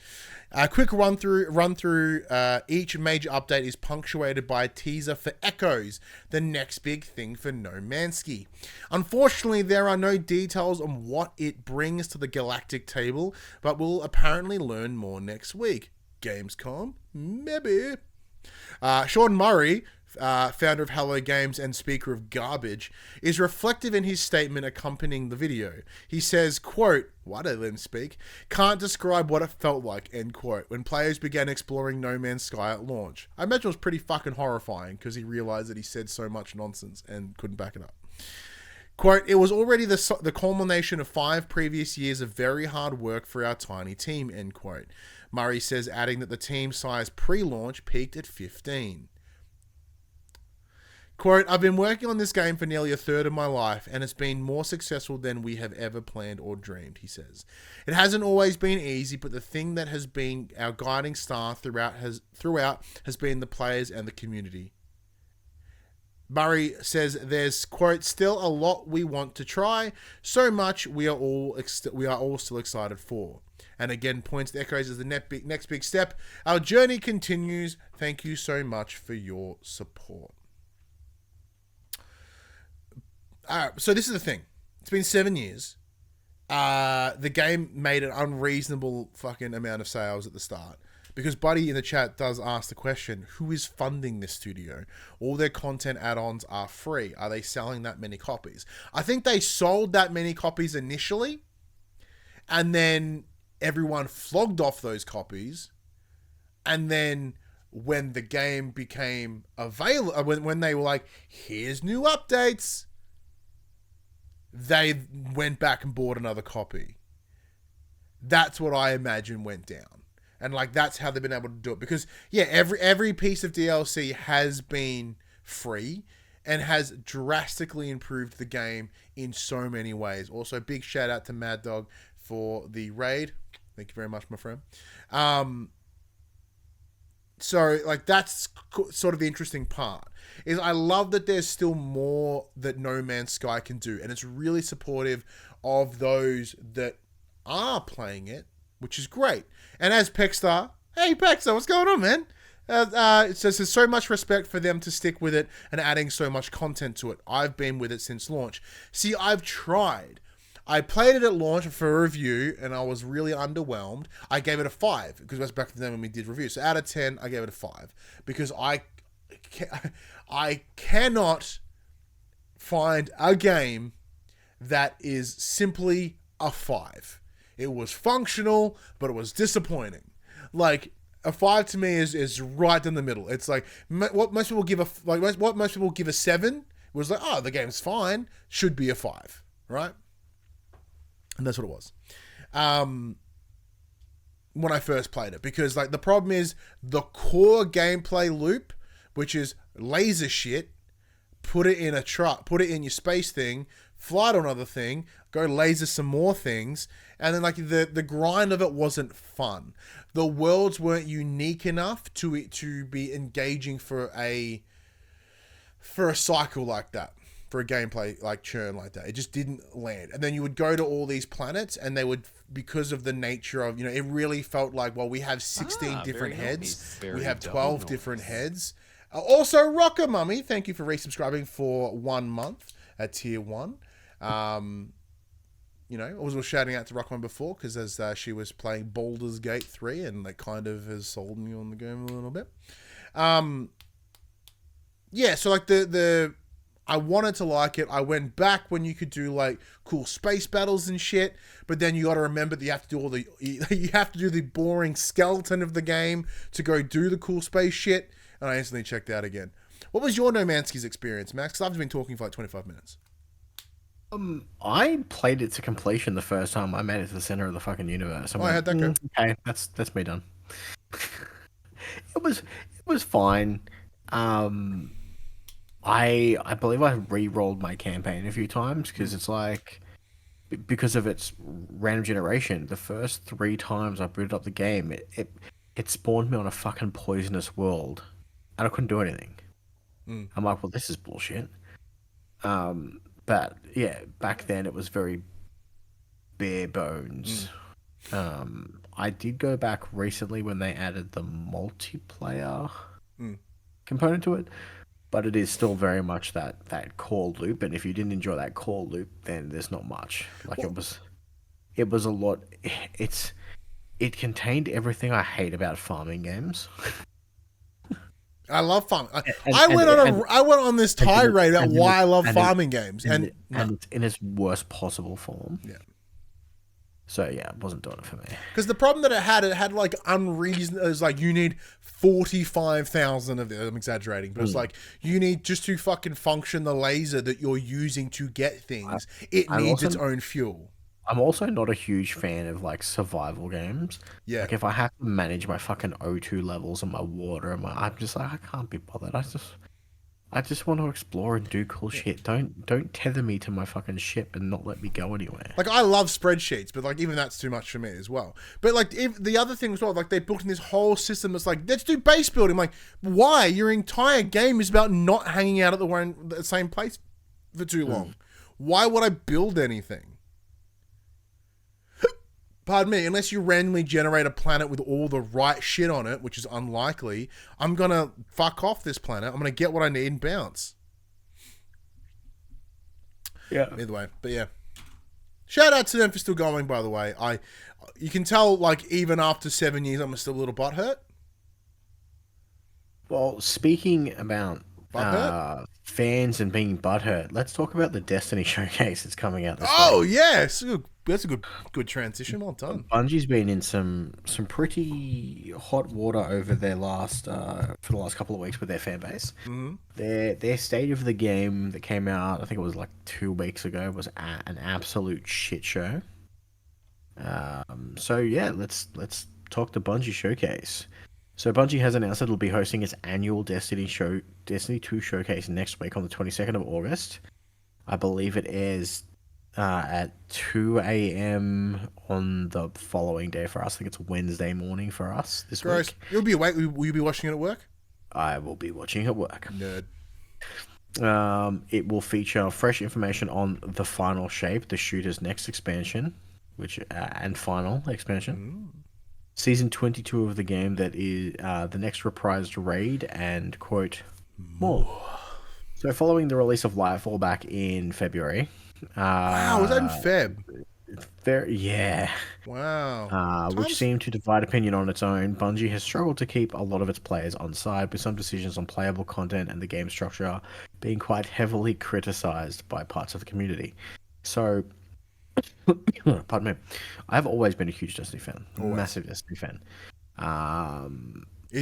A quick run through. Each major update is punctuated by a teaser for Echoes, the next big thing for No Man's Sky. Unfortunately, there are no details on what it brings to the galactic table, but we'll apparently learn more next week. Gamescom? Maybe. Sean Murray, founder of Hello Games and speaker of Garbage, is reflective in his statement accompanying the video. He says, quote, why did I let him speak? Can't describe what it felt like, end quote, when players began exploring No Man's Sky at launch. I imagine it was pretty fucking horrifying because he realized that he said so much nonsense and couldn't back it up. Quote, it was already the culmination of 5 previous years of very hard work for our tiny team, end quote. Murray says, adding that the team size pre-launch peaked at 15. Quote, I've been working on this game for nearly a third of my life, and it's been more successful than we have ever planned or dreamed, he says. It hasn't always been easy, but the thing that has been our guiding star throughout has been the players and the community. Murray says there's, quote, still a lot we want to try, so much we are all still excited for. And again, points to Echoes as the next big step. Our journey continues. Thank you so much for your support. So this is the thing. It's been 7 years. The game made an unreasonable fucking amount of sales at the start. Because Buddy in the chat does ask the question, who is funding this studio? All their content add-ons are free. Are they selling that many copies? I think they sold that many copies initially. And then everyone flogged off those copies. And then when the game became available, when they were like, here's new updates, they went back and bought another copy. That's what I imagine went down. And like that's how they've been able to do it. Because yeah, every piece of DLC has been free and has drastically improved the game in so many ways. Also, big shout out to Mad Dog for the raid. Thank you very much, my friend. So, like, that's sort of the interesting part. Is I love that there's still more that No Man's Sky can do, and it's really supportive of those that are playing it, which is great. And as Pexstar, hey Pexstar, what's going on, man? So there's so much respect for them to stick with it and adding so much content to it. I've been with it since launch. See, I've tried. I played it at launch for a review, and I was really underwhelmed. I gave it a 5, because that's back then when we did reviews. So out of 10, I gave it a 5, because I cannot find a game that is simply a 5. It was functional, but it was disappointing. Like, a 5 to me is right in the middle. It's like what most people give a 7 was like, oh, the game's fine, should be a 5, right? And that's what it was. When I first played it, because like the problem is the core gameplay loop, which is laser shit, put it in a truck, put it in your space thing, fly to another thing, go laser some more things, and then like the grind of it wasn't fun. The worlds weren't unique enough to be engaging for a cycle like that, for a gameplay like churn like that. It just didn't land. And then you would go to all these planets, and they would, because of the nature of, it really felt like, well, we have 16 different heads, we have 12 different heads. Also, Rocker Mummy, thank you for resubscribing for 1 month at tier 1. I was shouting out to Rocker Mummy before, because as she was playing Baldur's Gate 3, and that kind of has sold me on the game a little bit. So like I wanted to like it. I went back when you could do like cool space battles and shit, but then you got to remember that you have to do the boring skeleton of the game to go do the cool space shit. And I instantly checked out again. What was your No Man's Sky's experience, Max? Because I've been talking for like 25 minutes. I played it to completion the first time. I made it to the center of the fucking universe. I had that go. Okay, that's me done. It was fine. I believe I re-rolled my campaign a few times, because it's like, because of its random generation, the first 3 times I booted up the game, it spawned me on a fucking poisonous world, and I couldn't do anything. I'm like, well, this is bullshit. But yeah, back then it was very bare bones. I did go back recently when they added the multiplayer component to it, but it is still very much that core loop. And if you didn't enjoy that core loop, then there's not much. Like, it was a lot. It contained everything I hate about farming games. I love farming. I went on this tirade about why I love farming games, and in its worst possible form. Yeah. So yeah, it wasn't doing it for me. Because the problem that it had like unreasonable. It was like, you need 45,000 of it. I'm exaggerating, but it's like, you need, just to fucking function the laser that you're using to get things. It needs its own fuel. I'm also not a huge fan of like survival games. Yeah. Like, if I have to manage my fucking O2 levels and my water and I'm just like, I can't be bothered. I just want to explore and do cool shit. Don't tether me to my fucking ship and not let me go anywhere. Like, I love spreadsheets, but like, even that's too much for me as well. But like, the other thing as well, like, they built in this whole system that's like, let's do base building. I'm like, why? Your entire game is about not hanging out at the same place for too long. Why would I build anything? Pardon me, unless you randomly generate a planet with all the right shit on it, which is unlikely, I'm going to fuck off this planet. I'm going to get what I need and bounce. Yeah. Either way, but yeah. Shout out to them for still going, by the way. You can tell, like, even after 7 years, I'm still a little butthurt. Well, speaking about fans and being butthurt, let's talk about the Destiny showcase that's coming out this week. Yes. That's a good transition. Well done. Bungie's been in some pretty hot water over their for the last couple of weeks with their fan base. Mm-hmm. Their state of the game that came out, I think it was like 2 weeks ago, was an absolute shit show. So yeah, let's talk to Bungie showcase. So Bungie has announced that it'll be hosting its annual Destiny 2 showcase next week on the 22nd of August. I believe it airs at 2 a.m. on the following day for us. I think it's Wednesday morning for us this Gross. week. You'll be awake. Will you be watching it at work? I will be watching at work. Nerd. It will feature fresh information on the final shape, the shooter's next expansion, which and final expansion. Season 22 of the game that is the next reprised raid and quote more. So following the release of Lightfall back in February. Wow, was that in Feb? Yeah. Wow. Which seemed to divide opinion on its own. Bungie has struggled to keep a lot of its players on side, with some decisions on playable content and the game structure being quite heavily criticized by parts of the community. So, pardon me, I've always been a huge Destiny fan, massive Destiny fan. It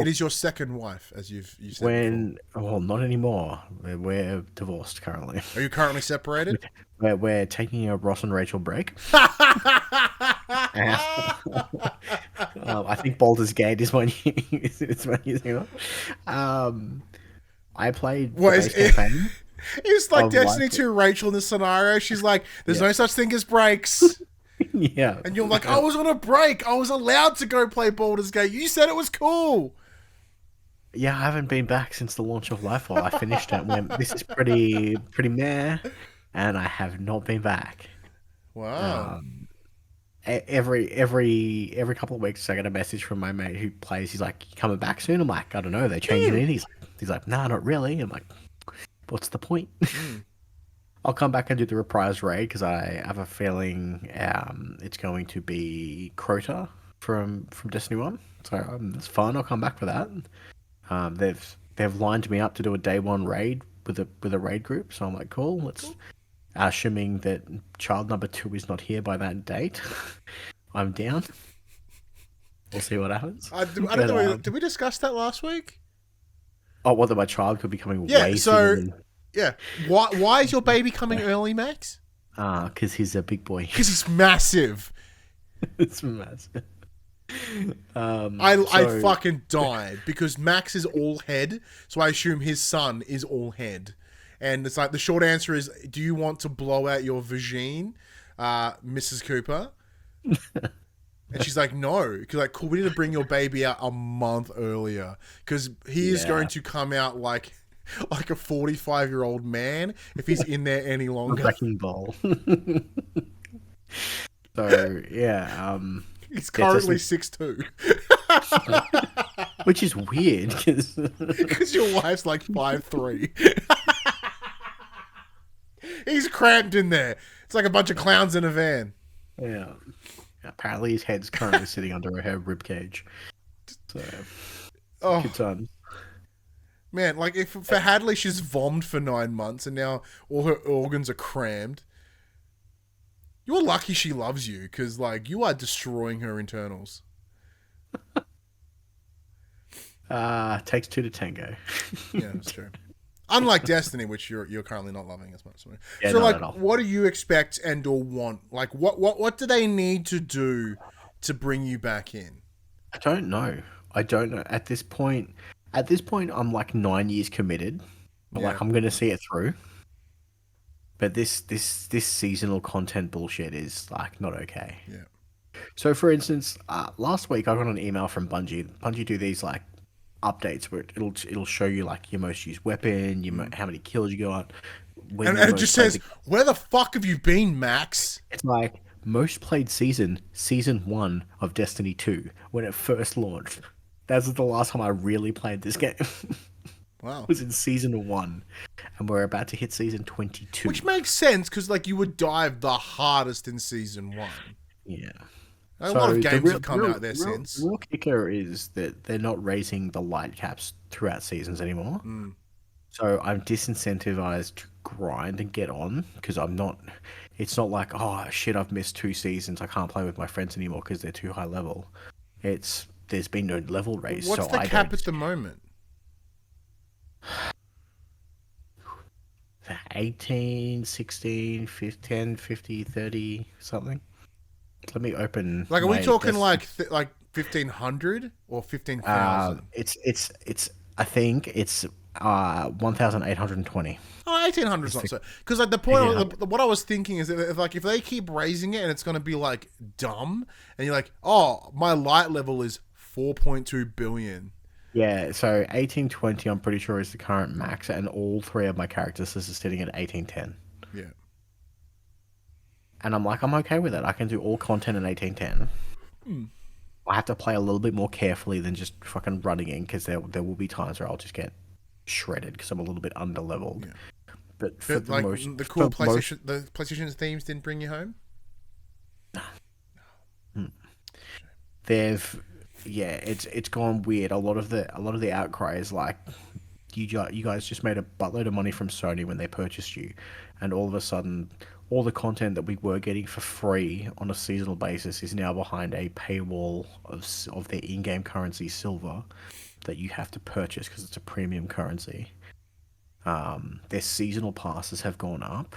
is your second wife, as you've said before. Well, not anymore. We're divorced currently. Are you currently separated? We're taking a Ross and Rachel break. I think Baldur's Gate is one you think of. I played the base campaign. It's like Destiny 2 Rachel in this scenario. She's like, there's no such thing as breaks. Yeah. And you're like, I was on a break. I was allowed to go play Baldur's Gate. You said it was cool. Yeah, I haven't been back since the launch of Lightfall. I finished it and went, this is pretty meh. And I have not been back. Wow. Every couple of weeks, I get a message from my mate who plays. He's like, "You coming back soon?" I'm like, "I don't know. They're changing it." He's like, "Nah, not really." I'm like, "What's the point?" I'll come back and do the reprise raid because I have a feeling it's going to be Crota from Destiny 1. So it's fun. I'll come back for that. They've lined me up to do a day one raid with a raid group. So I'm like, cool. Let's. Assuming that child number 2 is not here by that date, I'm down. We'll see what happens. I don't know. Did we discuss that last week? Oh, whether my child could be coming way sooner. Yeah. Why is your baby coming early, Max? Because he's a big boy. Because he's massive. It's massive. I fucking died because Max is all head, so I assume his son is all head. And it's like, the short answer is, do you want to blow out your vagine, Mrs. Cooper? And she's like, no. Because like, cool, we need to bring your baby out a month earlier. Because he is going to come out like a 45-year-old man if he's in there any longer. Wrecking ball. So, yeah. He's currently 6'2". Which is weird. Because your wife's like 5'3". He's cramped in there. It's like a bunch of clowns in a van. Yeah. Apparently his head's currently sitting under her ribcage. So, good times. Man, like if for Hadley, she's vommed for 9 months and now all her organs are crammed. You're lucky she loves you because like you are destroying her internals. Takes 2 to tango. Yeah, that's true. Unlike Destiny, which you're currently not loving as much. Yeah, so, like, what do you expect and or want? Like, what do they need to do to bring you back in? I don't know. At this point, I'm like 9 years committed. But like, I'm gonna see it through. But this seasonal content bullshit is like not okay. Yeah. So, for instance, last week I got an email from Bungie. Bungie do these like updates where it'll show you like your most used weapon, how many kills you got, and it just says, "Where the fuck have you been, Max?" It's like most played season 1 of Destiny 2 when it first launched. That's the last time I really played this game. Wow, it was in season 1, and we're about to hit season 22, which makes sense because like you would dive the hardest in season 1. Yeah. A lot of games have come out there since. The real kicker is that they're not raising the light caps throughout seasons anymore. So I'm disincentivized to grind and get on because I'm not. It's not like, oh shit, I've missed 2 seasons. I can't play with my friends anymore because they're too high level. There's been no level raise. What's the cap at the moment? 18, 16, 10, 50, 30, something. Let me open. Like, are we talking like 1,500 or 15,000? It's. I think it's 1,820. Oh, 1800 is not so. Because like the point, 1800. what I was thinking is that if they keep raising it and it's going to be like dumb, and you're like, oh, my light level is 4.2 billion. Yeah, so 1820, I'm pretty sure is the current max, and all three of my characters are sitting at 1810. Yeah. And I'm like, I'm okay with it. I can do all content in 1810. I have to play a little bit more carefully than just fucking running in, because there will be times where I'll just get shredded because I'm a little bit underleveled. Yeah. But for But like the cool PlayStation, the PlayStation themes didn't bring you home. It's gone weird. A lot of the outcry is like, you guys just made a buttload of money from Sony when they purchased you, and all of a sudden, all the content that we were getting for free on a seasonal basis is now behind a paywall of their in-game currency, silver, that you have to purchase because it's a premium currency. Their seasonal passes have gone up.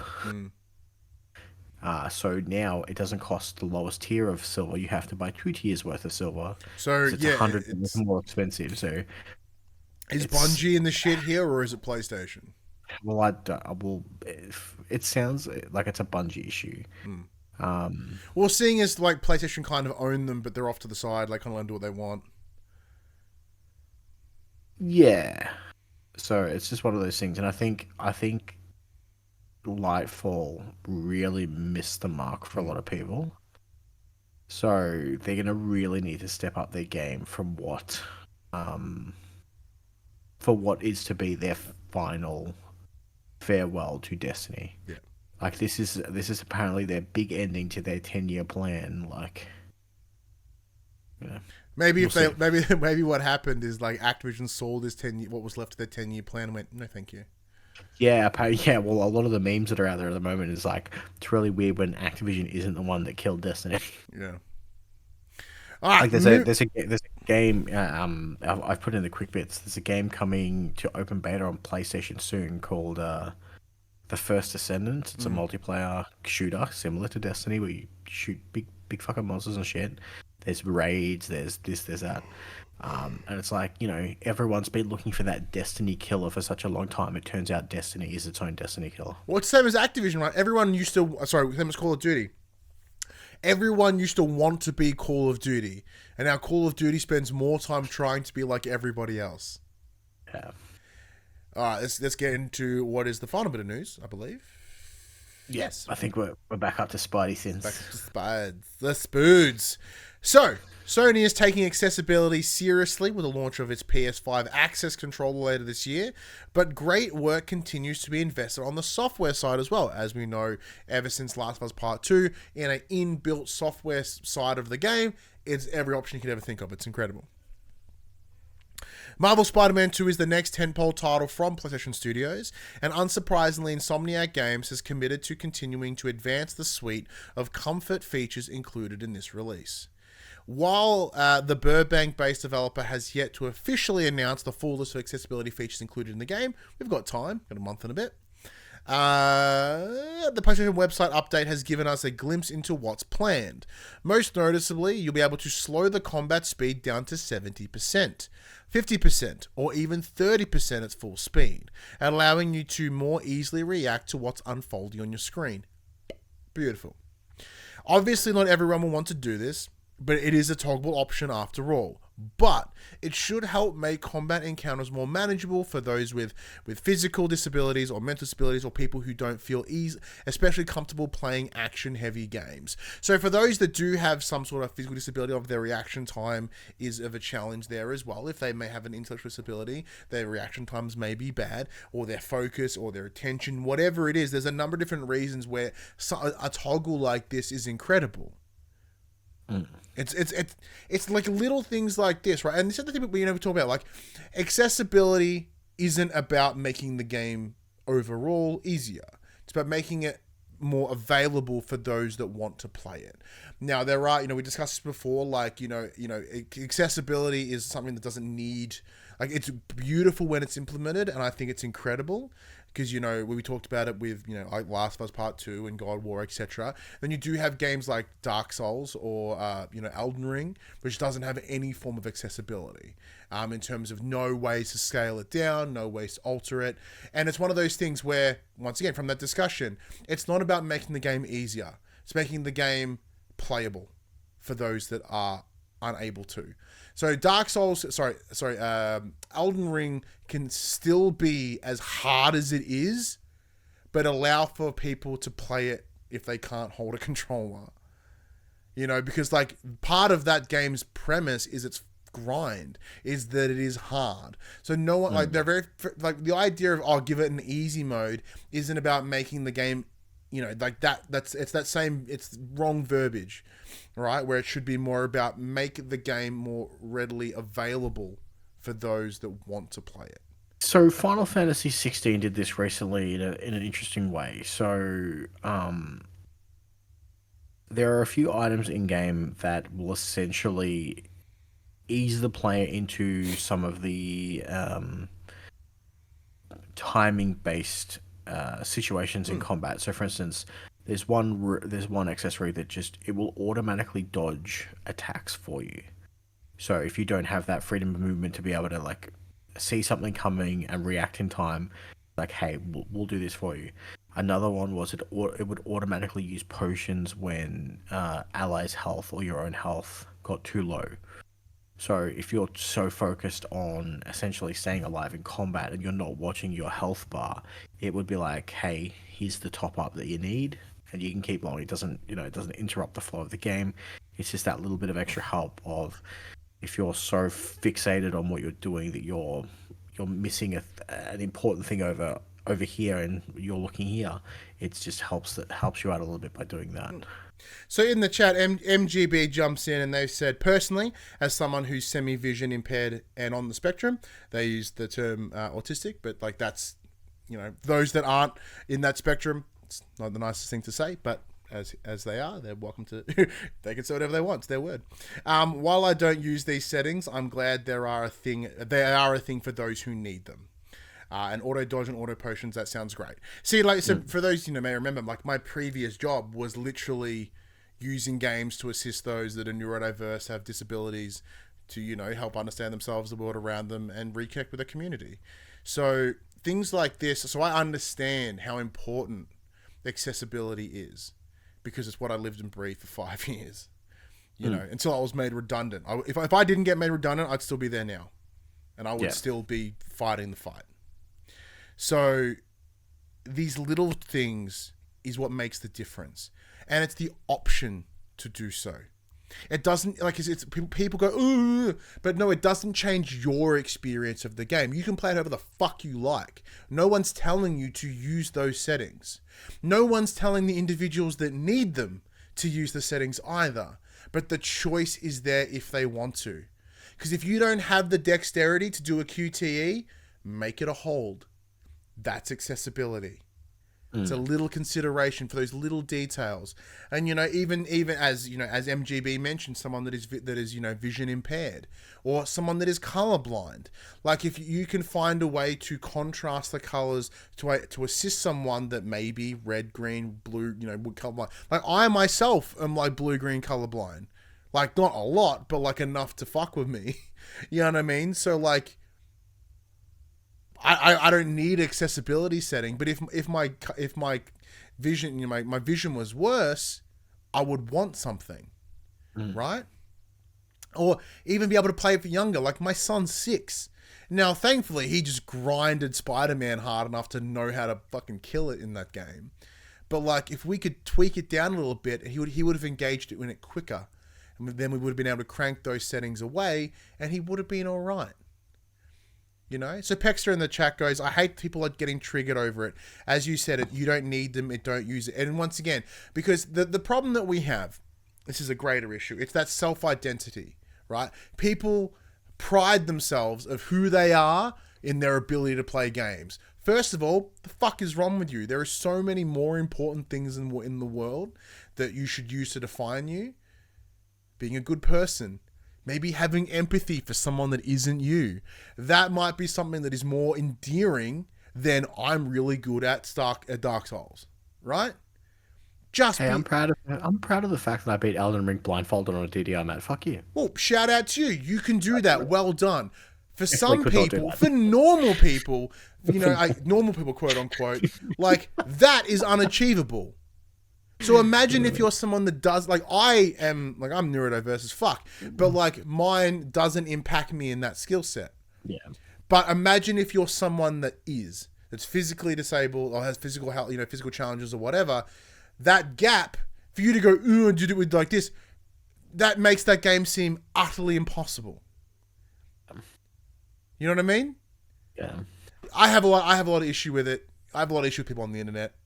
So now it doesn't cost the lowest tier of silver. You have to buy 2 tiers worth of silver. So it's yeah, 100 more expensive. So is Bungie in the shit here, or is it PlayStation? Well, it sounds like it's a Bungie issue. Well, seeing as like PlayStation kind of own them, but they're off to the side, like kind of let them do what they want. Yeah. So it's just one of those things, and I think Lightfall really missed the mark for a lot of people. So they're gonna really need to step up their game from what, for what is to be their final farewell to Destiny. Yeah. Like this is apparently their big ending to their 10-year plan. Like, you know, maybe maybe what happened is like Activision sold this what was left of their 10-year plan and went, no, thank you. Yeah, yeah. Well, a lot of the memes that are out there at the moment is like, it's really weird when Activision isn't the one that killed Destiny. Yeah. All right, like there's a game. I've put in the quick bits. There's a game coming to open beta on PlayStation soon called The First Descendant. It's a multiplayer shooter similar to Destiny, where you shoot big fucking monsters and shit. There's raids. There's this. There's that. And it's like, you know, everyone's been looking for that Destiny killer for such a long time. It turns out Destiny is its own Destiny killer. Well, it's the same as Activision, right? Everyone used to... Sorry, same as Call of Duty. Everyone used to want to be Call of Duty. And now Call of Duty spends more time trying to be like everybody else. Yeah. All right, let's get into what is the final bit of news, I believe. Yes. I think we're back up to Spidey sins. Back to Spides. The Spoods. So, Sony is taking accessibility seriously with the launch of its PS5 Access controller later this year, but great work continues to be invested on the software side as well. As we know, ever since Last of Us Part 2, in an inbuilt software side of the game, it's every option you could ever think of. It's incredible. Marvel Spider-Man 2 is the next tentpole title from PlayStation Studios, and unsurprisingly, Insomniac Games has committed to continuing to advance the suite of comfort features included in this release. While the Burbank-based developer has yet to officially announce the full list of accessibility features included in the game, we've got time, got a month and a bit. The PlayStation website update has given us a glimpse into what's planned. Most noticeably, you'll be able to slow the combat speed down to 70%, 50%, or even 30% at full speed, allowing you to more easily react to what's unfolding on your screen. Beautiful. Obviously, not everyone will want to do this, but it is a toggleable option after all. But it should help make combat encounters more manageable for those with physical disabilities or mental disabilities, or people who don't feel especially comfortable playing action-heavy games. So for those that do have some sort of physical disability, of their reaction time is of a challenge there as well. If they may have an intellectual disability, their reaction times may be bad, or their focus, or their attention, whatever it is. There's a number of different reasons where a toggle like this is incredible. It's like little things like this, right? And this is the thing we never talk about. Like, accessibility isn't about making the game overall easier. It's about making it more available for those that want to play it. Now, there are, we discussed this before, like, accessibility is something that doesn't need, like, it's beautiful when it's implemented, and I think it's incredible. because, you know, we talked about it with, you know, like Last of Us Part 2 and God of War, etc. Then you do have games like Dark Souls or, you know, Elden Ring, which doesn't have any form of accessibility in terms of no ways to scale it down, no ways to alter it. And it's one of those things where, once again, from that discussion, it's not about making the game easier. It's making the game playable for those that are unable to. So Elden Ring can still be as hard as it is, but allow for people to play it if they can't hold a controller. You know, because like part of that game's premise is its grind, is that it is hard. So no one like they're very like the idea of give it an easy mode isn't about making the game, you know, like it's wrong verbiage, right? Where it should be more about make the game more readily available for those that want to play it. So Final Fantasy 16 did this recently in an interesting way. So there are a few items in game that will essentially ease the player into some of the timing based situations in combat. So for instance, there's one accessory that it will automatically dodge attacks for you. So if you don't have that freedom of movement to be able to like see something coming and react in time, like, hey, we'll do this for you. Another one was it would automatically use potions when allies' health or your own health got too low. So if you're so focused on essentially staying alive in combat and you're not watching your health bar, it would be like, hey, here's the top up that you need, and you can keep going. It doesn't interrupt the flow of the game. It's just that little bit of extra help of if you're so fixated on what you're doing that you're missing an important thing over here and you're looking here. It just helps you out a little bit by doing that. So in the chat, MGB jumps in and they've said, personally, as someone who's semi-vision impaired and on the spectrum, they use the term autistic, but like that's, you know, those that aren't in that spectrum, it's not the nicest thing to say, but as they are, they're welcome to, they can say whatever they want, it's their word. While I don't use these settings, I'm glad they are a thing for those who need them. And auto dodge and auto potions, that sounds great. See, like, so for those, you know, may remember, like my previous job was literally using games to assist those that are neurodiverse, have disabilities, to, you know, help understand themselves, the world around them, and reconnect with the community. So things like this, so I understand how important accessibility is, because it's what I lived and breathed for 5 years, you know, until I was made redundant. If I didn't get made redundant, I'd still be there now, and I would still be fighting the fight. So these little things is what makes the difference. And it's the option to do so. It doesn't, like, it's people go, ooh, but no, it doesn't change your experience of the game. You can play it however the fuck you like. No one's telling you to use those settings. No one's telling the individuals that need them to use the settings either. But the choice is there if they want to. Because if you don't have the dexterity to do a QTE, make it a hold. That's accessibility. It's a little consideration for those little details. And, you know, even as, you know, as MGB mentioned, someone that is, you know, vision impaired, or someone that is colorblind. Like, if you can find a way to contrast the colors to assist someone that may be red, green, blue, you know, colorblind. Like, I myself am like blue, green colorblind. Like, not a lot, but like enough to fuck with me. You know what I mean? So like, I don't need accessibility setting, but if my vision, you know, my vision was worse, I would want something, right? Or even be able to play it for younger. Like my son's 6 now. Thankfully, he just grinded Spider-Man hard enough to know how to fucking kill it in that game. But like, if we could tweak it down a little bit, he would have engaged it in it quicker, and then we would have been able to crank those settings away, and he would have been all right. You know, so Pexter in the chat goes, I hate people are getting triggered over it. As you said, you don't need them, don't use it. And once again, because the problem that we have, this is a greater issue, it's that self-identity, right? People pride themselves of who they are in their ability to play games. First of all, the fuck is wrong with you? There are so many more important things in the world that you should use to define you. Being a good person. Maybe having empathy for someone that isn't you. That might be something that is more endearing then I'm really good at Dark Souls, right? I'm proud of the fact that I beat Elden Ring blindfolded on a DDR mat. Fuck you. Well, shout out to you. You can do that. Well done. For some people, for normal people, normal people, quote unquote, like that is unachievable. So imagine if you're someone that does, like I'm neurodiverse as fuck, but like mine doesn't impact me in that skill set. Yeah. But imagine if you're someone that's physically disabled or has physical health, physical challenges or whatever. That gap for you to go and do it with like this, that makes that game seem utterly impossible. You know what I mean? Yeah. I have a lot of issue with it. I have a lot of issue with people on the internet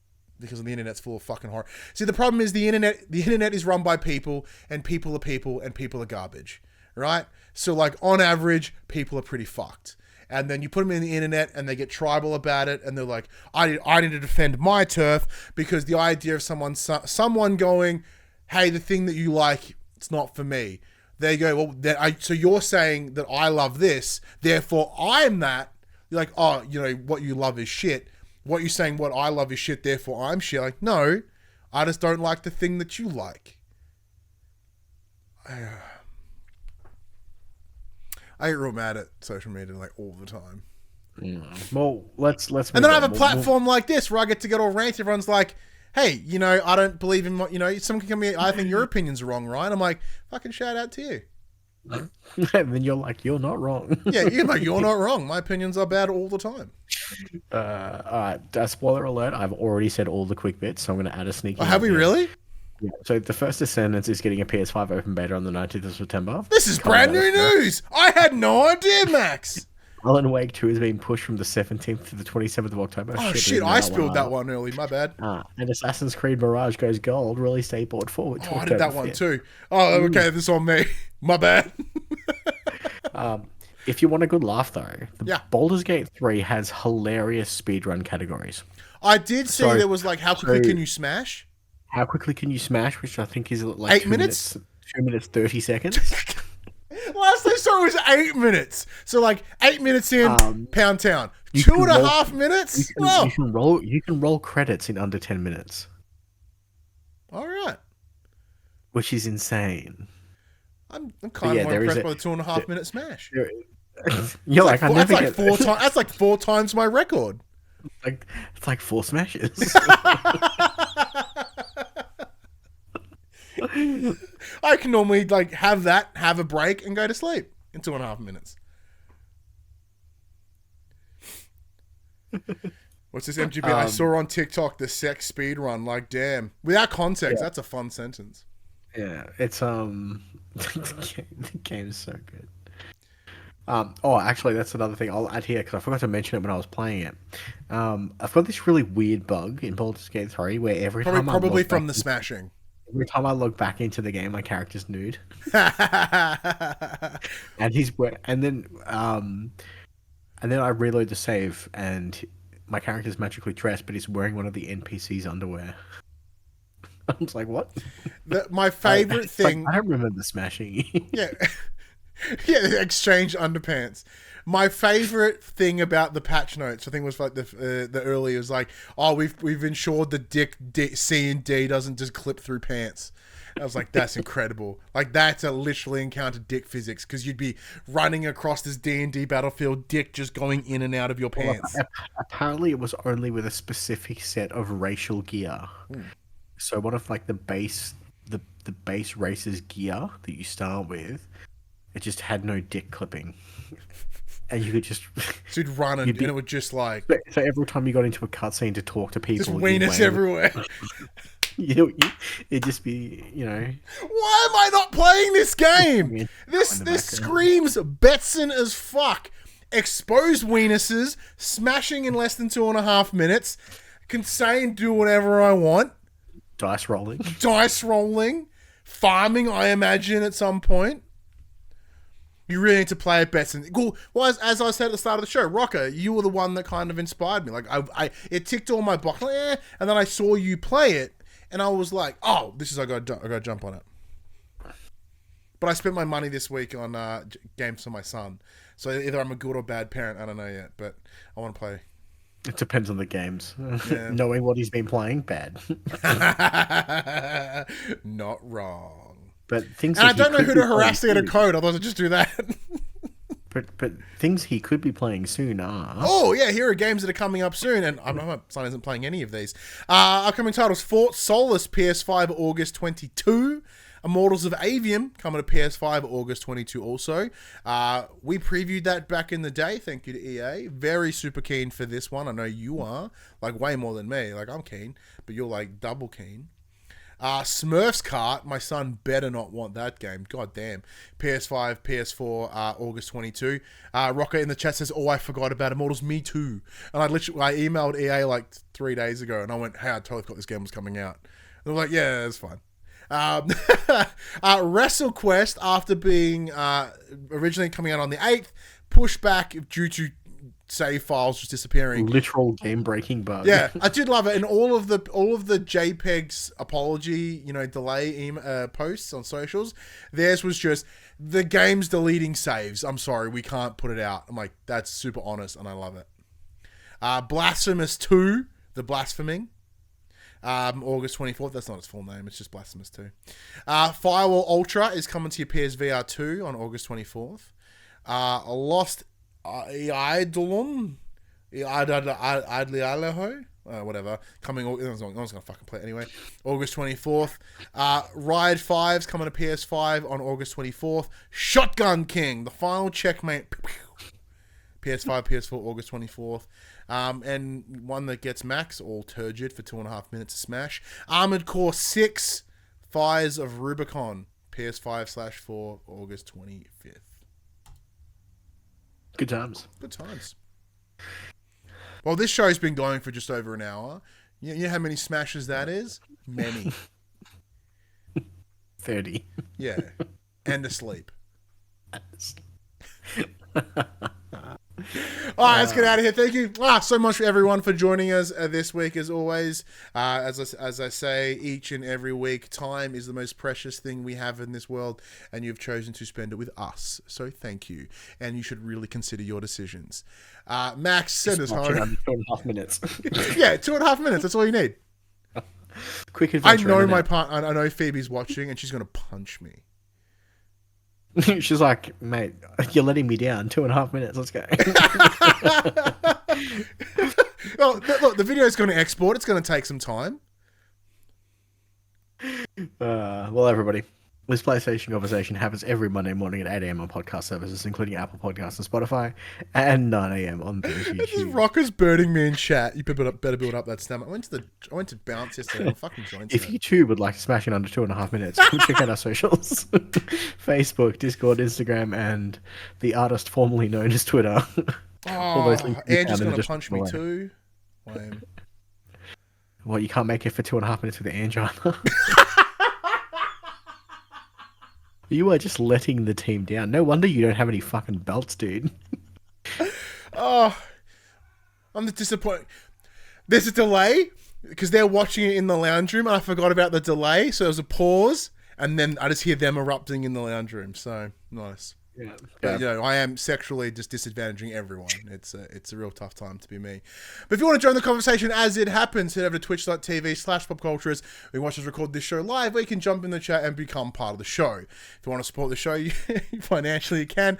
because the internet's full of fucking horror. See, the problem is the internet is run by people, and people are people, and people are garbage, right? So like on average, people are pretty fucked. And then you put them in the internet and they get tribal about it. And they're like, I need to defend my turf because the idea of someone going, hey, the thing that you like, it's not for me. They go, well, so you're saying that I love this, therefore I'm that. You're like, oh, what you love is shit. What you're saying, what I love is shit, therefore I'm shit. Like, no, I just don't like the thing that you like. I get real mad at social media like all the time. Well, let's. And then I have a platform like this where I get to get all ranty. Everyone's like, "Hey, I don't believe in what someone can come here. I think your opinion's wrong, Ryan." I'm like, "Fucking shout out to you." And then you're like, "You're not wrong." Yeah, you're like, "You're not wrong. My opinions are bad all the time." All right. Spoiler alert! I've already said all the quick bits, so I'm going to add a sneaky. Oh, have we really? Yeah. So the First Descendants is getting a PS5 open beta on the 19th of September. This is brand new news. I had no idea, Max. Alan Wake 2 is being pushed from the 17th to the 27th of October. Oh shit! I spilled that one early. My bad. And Assassin's Creed Mirage goes gold. Release date brought forward. Oh, I did that one too. Oh, okay. This is on me. My bad. If you want a good laugh though, Baldur's Gate 3 has hilarious speedrun categories. I did see there was like, how quickly can you smash? How quickly can you smash? Which I think is like 8 minutes. 2 minutes 30 seconds. Last I saw it was 8 minutes. So like 8 minutes in, Pound Town. 2.5 minutes. You can roll credits in under 10 minutes. All right. Which is insane. I'm kind of more impressed by the 2.5 minute smash. You're like, that's like 4 times my record. It's like 4 smashes. I can normally like have a break and go to sleep in 2.5 minutes. What's this MGB? I saw on TikTok the sex speed run. Like, damn. Without context, that's a fun sentence. Yeah, it's the game is so good. Actually, that's another thing I'll add here because I forgot to mention it when I was playing it. I've got this really weird bug in Baldur's Gate 3 where every time probably from the smashing. Every time I log back into the game, my character's nude, and then I reload the save, and my character's magically dressed, but he's wearing one of the NPC's underwear. I was like, what? My favorite thing. I don't remember smashing. Yeah. Yeah, exchange underpants. My favorite thing about the patch notes, I think, was like the earlier was like, oh, we've ensured the dick C and D doesn't just clip through pants. I was like, that's incredible. Like, that's a literally encountered dick physics because you'd be running across this D&D battlefield, dick just going in and out of your pants. Well, apparently, it was only with a specific set of racial gear. So one of like the base race's gear that you start with, it just had no dick clipping. And you could just... So you'd run and it would just like... So every time you got into a cutscene to talk to people... Just wieners everywhere. It'd just be, Why am I not playing this game? This screams Betson as fuck. Exposed weenuses, smashing in less than 2.5 minutes, can say and do whatever I want. Dice rolling. Farming, I imagine, at some point. You really need to play it better. Cool. Well, as I said at the start of the show, Rocker, you were the one that kind of inspired me. Like, it ticked all my boxes, and then I saw you play it, and I was like, oh, I got to jump on it. But I spent my money this week on games for my son. So either I'm a good or bad parent, I don't know yet, but I want to play. It depends on the games. Yeah. Knowing what he's been playing, bad. Not wrong. But things. And that I don't he know could who be to harass to get a playing code, otherwise I'd just do that. But things he could be playing soon are. Oh, yeah, here are games that are coming up soon, and my son isn't playing any of these. Upcoming titles: Fort Solis, PS5, August 22. Immortals of Avium, coming to PS5, August 22 also. We previewed that back in the day, thank you to EA. Very super keen for this one. I know you are, like way more than me. Like, I'm keen, but you're like double keen. Smurfs Kart, my son better not want that game. God damn. PS5, PS4, August 22. Rocker in the chat says, oh, I forgot about Immortals. Me too. And I emailed EA like 3 days ago, and I went, hey, I totally forgot this game was coming out. And they're like, yeah, it's fine. WrestleQuest, after being originally coming out on the 8th, pushed back due to save files just disappearing. Literal game-breaking bug. Yeah, I did love it. And all of the JPEG's apology, delay posts on socials, theirs was just the game's deleting saves. I'm sorry, we can't put it out. I'm like, that's super honest, and I love it. Blasphemous 2, The Blaspheming. August 24th. That's not its full name. It's just Blasphemous 2. Firewall Ultra is coming to your PSVR 2 on August 24th. Lost Eidolon. Eidlialeho. Whatever. Coming. No one's going to fucking play it anyway. August 24th. Ride 5's coming to PS5 on August 24th. Shotgun King. The final checkmate. PS5, PS4, August 24th. And one that gets max, all turgid for 2.5 minutes to smash. Armored Core 6, Fires of Rubicon, PS5/4, August 25th. Good times. Good times. Well, this show's been going for just over an hour. You know how many smashes that is? Many. 30. Yeah. And asleep. All right, let's get out of here. Thank you so much for everyone for joining us this week. As always, as I say each and every week, time is the most precious thing we have in this world, and you've chosen to spend it with us. So thank you, and you should really consider your decisions. Max, send us home. 2.5 minutes. Yeah, 2.5 minutes. That's all you need. Quick adventure. I know Phoebe's watching, and she's going to punch me. She's like, mate, you're letting me down. 2.5 minutes. Let's go. Well, look, the video's going to export. It's going to take some time. Well, everybody, this PlayStation conversation happens every Monday morning at 8 a.m. on podcast services, including Apple Podcasts and Spotify, and 9 a.m. on those YouTube. Rocker's burning me in chat. You better build up that stamina. I went to bounce yesterday. I'm fucking joined. If you too would like to smash it under 2.5 minutes, come check out our socials: Facebook, Discord, Instagram, and the artist formerly known as Twitter. Andrew's gonna punch me too. Lame. Well, you can't make it for 2.5 minutes with the angina. You are just letting the team down. No wonder you don't have any fucking belts, dude. Oh, I'm just disappointed. There's a delay because they're watching it in the lounge room, and I forgot about the delay, so there was a pause, and then I just hear them erupting in the lounge room. So nice. Yeah. But, I am sexually just disadvantaging everyone. It's a real tough time to be me. But if you want to join the conversation as it happens, head over to twitch.tv/PopCulturists. We watch us record this show live, where you can jump in the chat and become part of the show. If you want to support the show financially, you can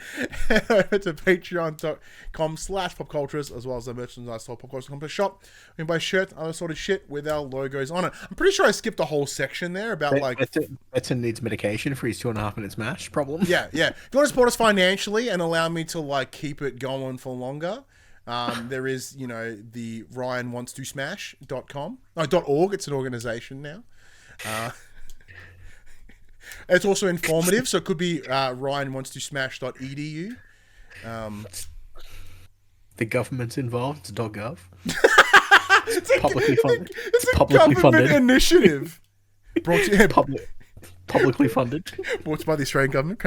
head over to patreon.com/PopCulturists, as well as the merchandise store, PopCulturists shop. We can buy shirts, other sort of shit with our logos on it. I'm pretty sure I skipped a whole section there about Betson needs medication for his 2.5 minute smash problem. Yeah. If you want to support us financially and allow me to keep it going for longer, there is the RyanWantsToSmash.com. No, .org. It's an organization now. It's also informative, so it could be RyanWantsToSmash.edu. The government's involved. It's .gov. It's publicly funded. It's a government initiative. Brought to you publicly funded. Brought to you by the Australian government.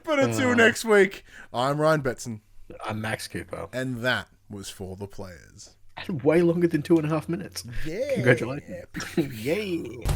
But until next week, I'm Ryan Betson. I'm Max Cooper. And that was For the Players. Way longer than 2.5 minutes. Yeah. Congratulations. Yay.